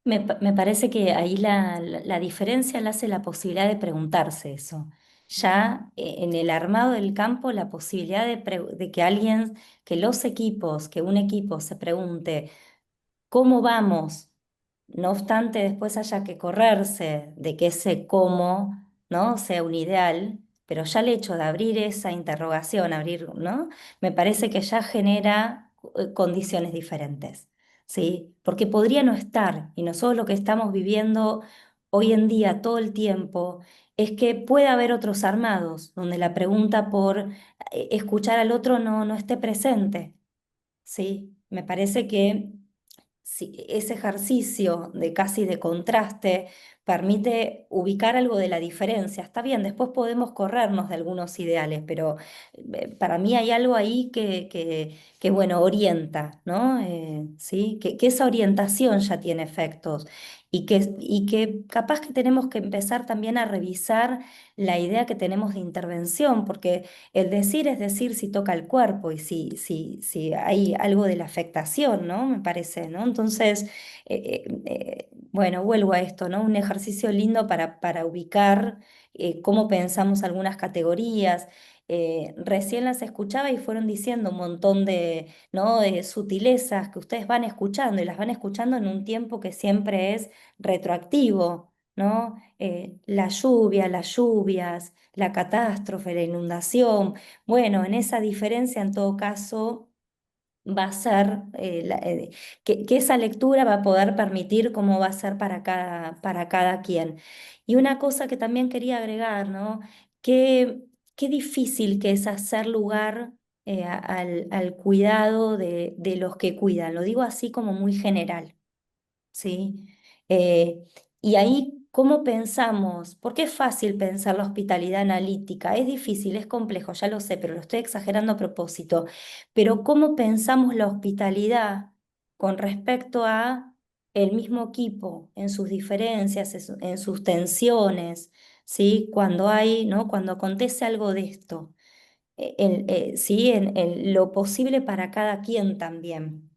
me parece que ahí la diferencia la hace la posibilidad de preguntarse eso. ya en el armado del campo la posibilidad de que que un equipo se pregunte cómo vamos, no obstante después haya que correrse de que ese cómo, ¿no? sea un ideal, pero ya el hecho de abrir esa interrogación, ¿no? Me parece que ya genera condiciones diferentes, ¿sí? Porque podría no estar, y nosotros lo que estamos viviendo hoy en día todo el tiempo es que puede haber otros armados donde la pregunta por escuchar al otro no esté presente, ¿sí? Me parece que ese ejercicio de casi de contraste permite ubicar algo de la diferencia. Está bien, después podemos corrernos de algunos ideales, pero para mí hay algo ahí que bueno, orienta, ¿no? ¿Sí? Que esa orientación ya tiene efectos y que capaz que tenemos que empezar también a revisar la idea que tenemos de intervención, porque el decir es decir si toca el cuerpo y si hay algo de la afectación, ¿no? Me parece, ¿no? Entonces, bueno, vuelvo a esto, ¿no? Un ejercicio lindo para ubicar cómo pensamos algunas categorías. Recién las escuchaba y fueron diciendo un montón de, ¿no? de sutilezas que ustedes van escuchando y las van escuchando en un tiempo que siempre es retroactivo, ¿no? La lluvia, las lluvias, la catástrofe, la inundación. Bueno, en esa diferencia, en todo caso, va a ser que esa lectura va a poder permitir cómo va a ser para cada quien. Y una cosa que también quería agregar, ¿no? Qué difícil que es hacer lugar al cuidado de los que cuidan. Lo digo así como muy general. ¿Sí? Eh, y ahí, ¿cómo pensamos? Porque es fácil pensar la hospitalidad analítica, es difícil, es complejo, ya lo sé, pero lo estoy exagerando a propósito. Pero ¿cómo pensamos la hospitalidad con respecto a el mismo equipo, en sus diferencias, en sus tensiones, ¿sí? Cuando hay, ¿no? Cuando acontece algo de esto, ¿sí? En lo posible para cada quien también.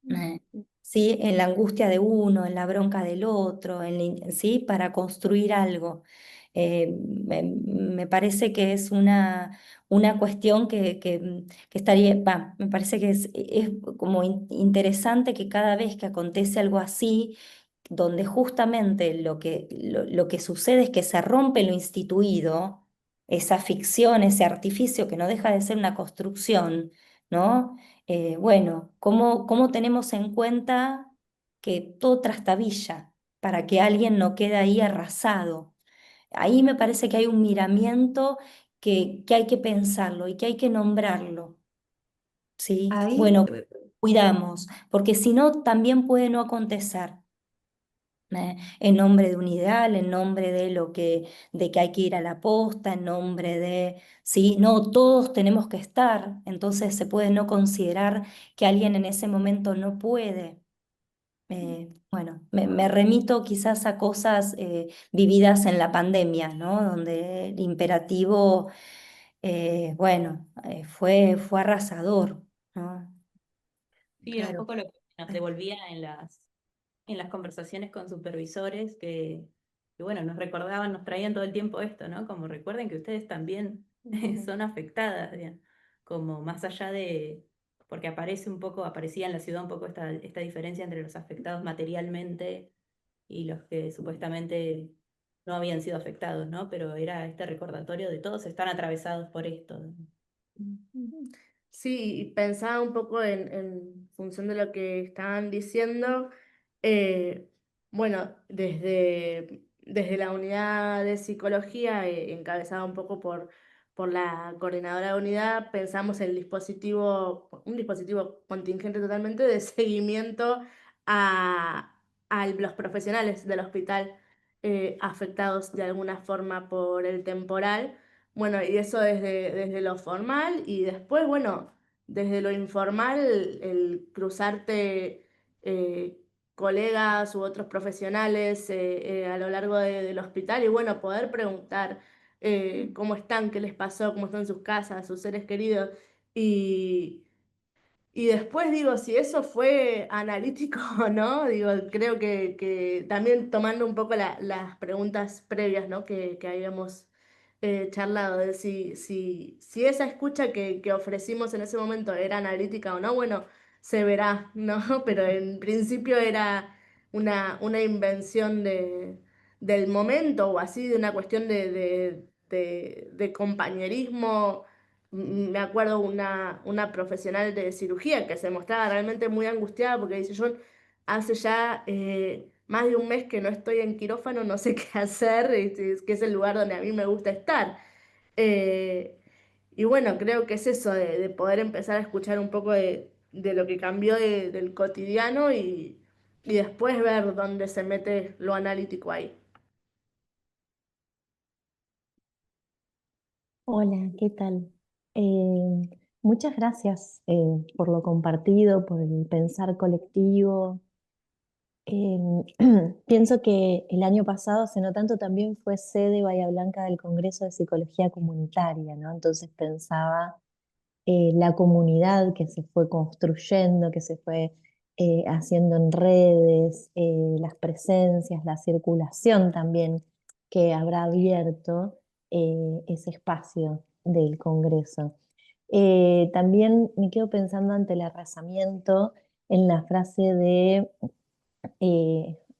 eh, ¿Sí? En la angustia de uno, en la bronca del otro, ¿sí? Para construir algo. Me parece que es una cuestión que estaría, me parece que es como interesante que cada vez que acontece algo así, donde justamente lo que sucede es que se rompe lo instituido, esa ficción, ese artificio que no deja de ser una construcción, ¿no? Bueno, ¿cómo tenemos en cuenta que todo trastabilla para que alguien no quede ahí arrasado? Ahí me parece que hay un miramiento que hay que pensarlo y que hay que nombrarlo, ¿sí? Ahí, Bueno, cuidamos, porque si no, también puede no acontecer. En nombre de un ideal, en nombre de que hay que ir a la posta, en nombre de, sí, no, todos tenemos que estar, entonces se puede no considerar que alguien en ese momento no puede. Bueno, me remito quizás a cosas vividas en la pandemia, ¿no? Donde el imperativo, bueno, fue arrasador, ¿no? Sí, era un claro. poco lo que nos devolvía en las conversaciones con supervisores que, bueno, nos recordaban, nos traían todo el tiempo esto, ¿no? Como recuerden que ustedes también son afectadas, digamos, como más allá de, porque aparecía en la ciudad un poco esta diferencia entre los afectados materialmente y los que supuestamente no habían sido afectados, ¿no? Pero era este recordatorio de todos están atravesados por esto. Sí, y pensaba un poco en función de lo que estaban diciendo. eh, bueno, desde la unidad de psicología, encabezada un poco por la coordinadora de unidad, pensamos el dispositivo, un dispositivo contingente totalmente de seguimiento a los profesionales del hospital afectados de alguna forma por el temporal. Bueno, y eso desde lo formal y después, bueno, desde lo informal, el cruzarte eh, colegas u otros profesionales a lo largo del hospital y bueno, poder preguntar cómo están, qué les pasó, cómo están sus casas, sus seres queridos. Y, y después digo, si eso fue analítico o no, digo, creo que también tomando un poco las preguntas previas, ¿no? que habíamos charlado de si esa escucha que ofrecimos en ese momento era analítica o no, bueno, se verá, ¿no? Pero en principio era una invención del momento o así, de una cuestión de compañerismo. Me acuerdo una profesional de cirugía que se mostraba realmente muy angustiada porque dice, yo hace ya más de un mes que no estoy en quirófano, no sé qué hacer, que es el lugar donde a mí me gusta estar. Eh, y bueno, creo que es eso, de poder empezar a escuchar un poco de lo que cambió del cotidiano y después ver dónde se mete lo analítico ahí. Hola, ¿qué tal? Muchas gracias por lo compartido, por el pensar colectivo. Em, Pienso que el año pasado, hace no tanto, también fue sede Bahía Blanca del Congreso de Psicología Comunitaria, ¿no? Entonces pensaba la comunidad que se fue construyendo, que se fue haciendo en redes, las presencias, la circulación también que habrá abierto ese espacio del Congreso. También me quedo pensando ante el arrasamiento en la frase de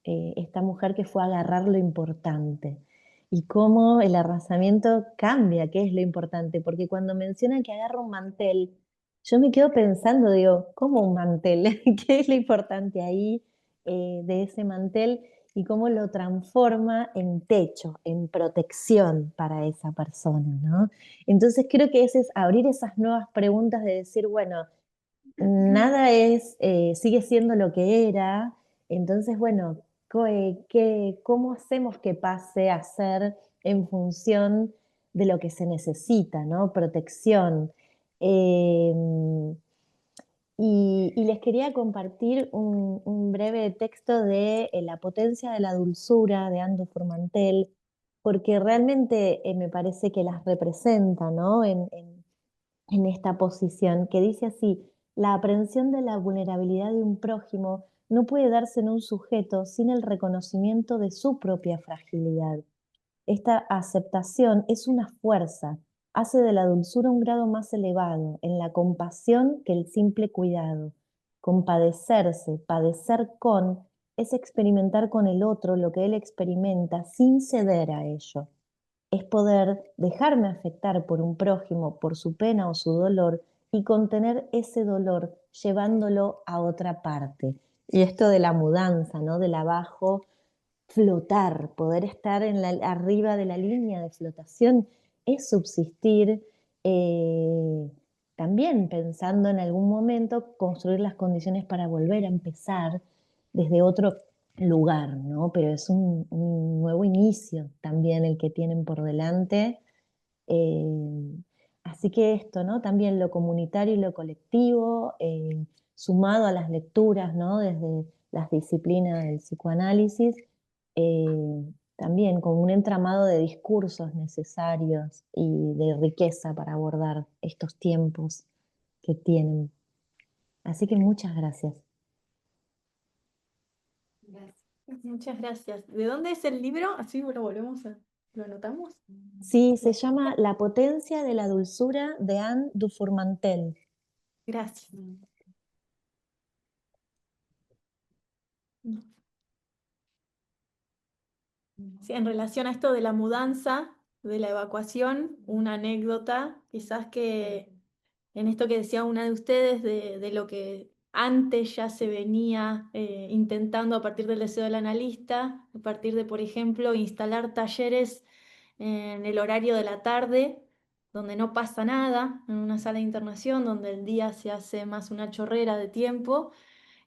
esta mujer que fue a agarrar lo importante y cómo el arrasamiento cambia, qué es lo importante, porque cuando menciona que agarra un mantel, yo me quedo pensando, digo, ¿cómo un mantel? ¿Qué es lo importante ahí de ese mantel y cómo lo transforma en techo, en protección para esa persona, ¿no? Entonces creo que ese es abrir esas nuevas preguntas de decir, bueno, nada sigue siendo lo que era. Entonces, bueno, ¿cómo hacemos que pase a ser en función de lo que se necesita, ¿no? Protección. Em, y les quería compartir un breve texto de La potencia de la dulzura de Ando Formantel, porque realmente me parece que las representa, ¿no? En esta posición, que dice así: la aprehensión de la vulnerabilidad de un prójimo no puede darse en un sujeto sin el reconocimiento de su propia fragilidad. Esta aceptación es una fuerza, hace de la dulzura un grado más elevado en la compasión que el simple cuidado. Compadecerse, padecer con, es experimentar con el otro lo que él experimenta sin ceder a ello. Es poder dejarme afectar por un prójimo, por su pena o su dolor, y contener ese dolor llevándolo a otra parte. Y esto de la mudanza, ¿no? Del abajo, flotar, poder estar arriba de la línea de flotación, es subsistir, eh, también pensando en algún momento construir las condiciones para volver a empezar desde otro lugar, ¿no? Pero es un nuevo inicio también el que tienen por delante. eh, Así que esto, ¿no? También lo comunitario y lo colectivo, sumado a las lecturas, ¿no? Desde las disciplinas del psicoanálisis, también con un entramado de discursos necesarios y de riqueza para abordar estos tiempos que tienen. Así que muchas gracias. Muchas gracias. ¿De dónde es el libro? Así lo volvemos a... ¿Lo anotamos? Sí, se llama La potencia de la dulzura de Anne du Fourmantel. Gracias. Sí, en relación a esto de la mudanza, de la evacuación, una anécdota, quizás que en esto que decía una de ustedes, de lo que antes ya se venía intentando a partir del deseo del analista, a partir de, por ejemplo, instalar talleres en el horario de la tarde, donde no pasa nada, en una sala de internación, donde el día se hace más una chorrera de tiempo,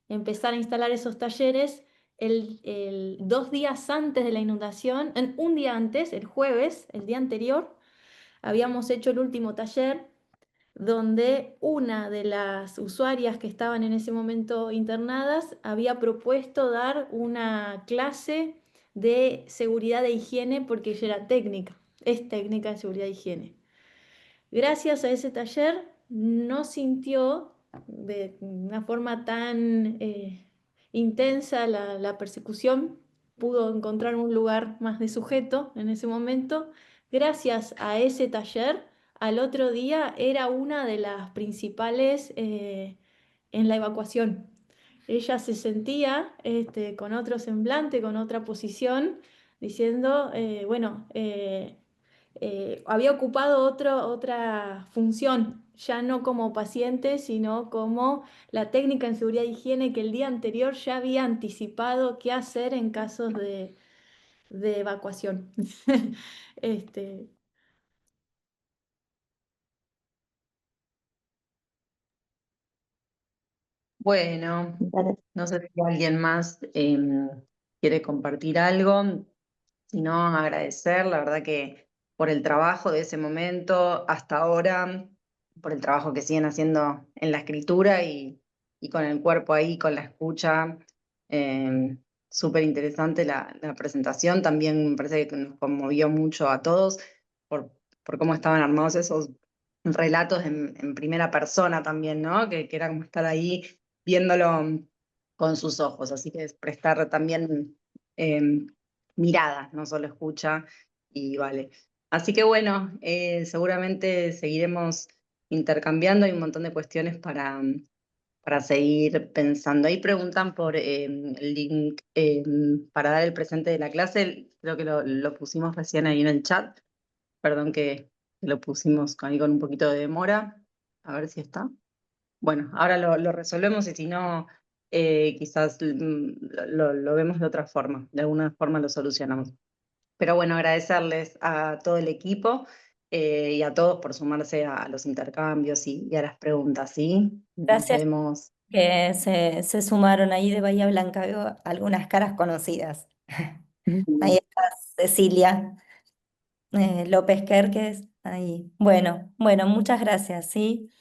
empezar a instalar esos talleres 2 días antes de la inundación, un día antes, el jueves, el día anterior, habíamos hecho el último taller donde una de las usuarias que estaban en ese momento internadas había propuesto dar una clase de seguridad e higiene porque ella era técnica, es técnica en seguridad e higiene. Gracias a ese taller no sintió de una forma tan intensa la persecución, pudo encontrar un lugar más de sujeto en ese momento, gracias a ese taller, al otro día era una de las principales en la evacuación. Ella se sentía con otro semblante, con otra posición, diciendo, había ocupado otra función, ya no como paciente, sino como la técnica en seguridad e higiene que el día anterior ya había anticipado qué hacer en casos de evacuación. Este, Bueno, Me parece. no sé si alguien más quiere compartir algo. Si no, agradecer, la verdad que por el trabajo de ese momento hasta ahora, por el trabajo que siguen haciendo en la escritura y con el cuerpo ahí, con la escucha. Súper interesante la presentación, también me parece que nos conmovió mucho a todos por, por cómo estaban armados esos relatos en primera persona también, ¿no? Que era como estar ahí viéndolo con sus ojos, así que es prestar también mirada, no solo escucha, y vale. Así que bueno, seguramente seguiremos intercambiando, hay un montón de cuestiones para seguir pensando. Ahí preguntan por el link para dar el presente de la clase, creo que lo pusimos recién ahí en el chat, perdón que lo pusimos ahí con un poquito de demora, a ver si está. Bueno, ahora lo resolvemos y si no, quizás lo vemos de otra forma, de alguna forma lo solucionamos. Pero bueno, agradecerles a todo el equipo y a todos por sumarse a los intercambios y a las preguntas, ¿sí? Nos Gracias vemos. que se sumaron ahí de Bahía Blanca. Veo algunas caras conocidas. Ahí está Cecilia López Querques, ahí. Bueno, muchas gracias, ¿sí?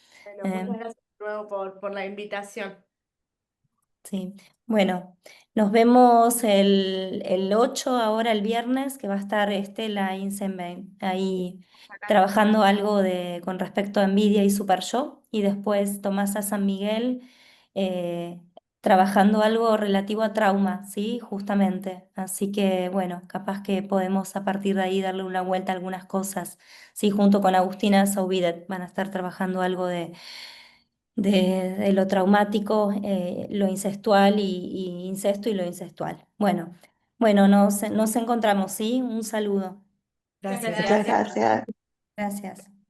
Bueno, Eh, muchas gracias de nuevo por la invitación. Sí, bueno, nos vemos el 8 ahora, el viernes, que va a estar Estela Insenbein ahí trabajando algo con respecto a Nvidia y Super Yo, y después Tomás a San Miguel eh, trabajando algo relativo a trauma, ¿sí? Justamente. Así que, bueno, capaz que podemos a partir de ahí darle una vuelta a algunas cosas, ¿sí? Junto con Agustina Saubidet van a estar trabajando algo de lo traumático, lo incestual y incesto y lo incestual. Bueno, nos encontramos, ¿sí? Un saludo. Gracias. Muchas gracias. Gracias.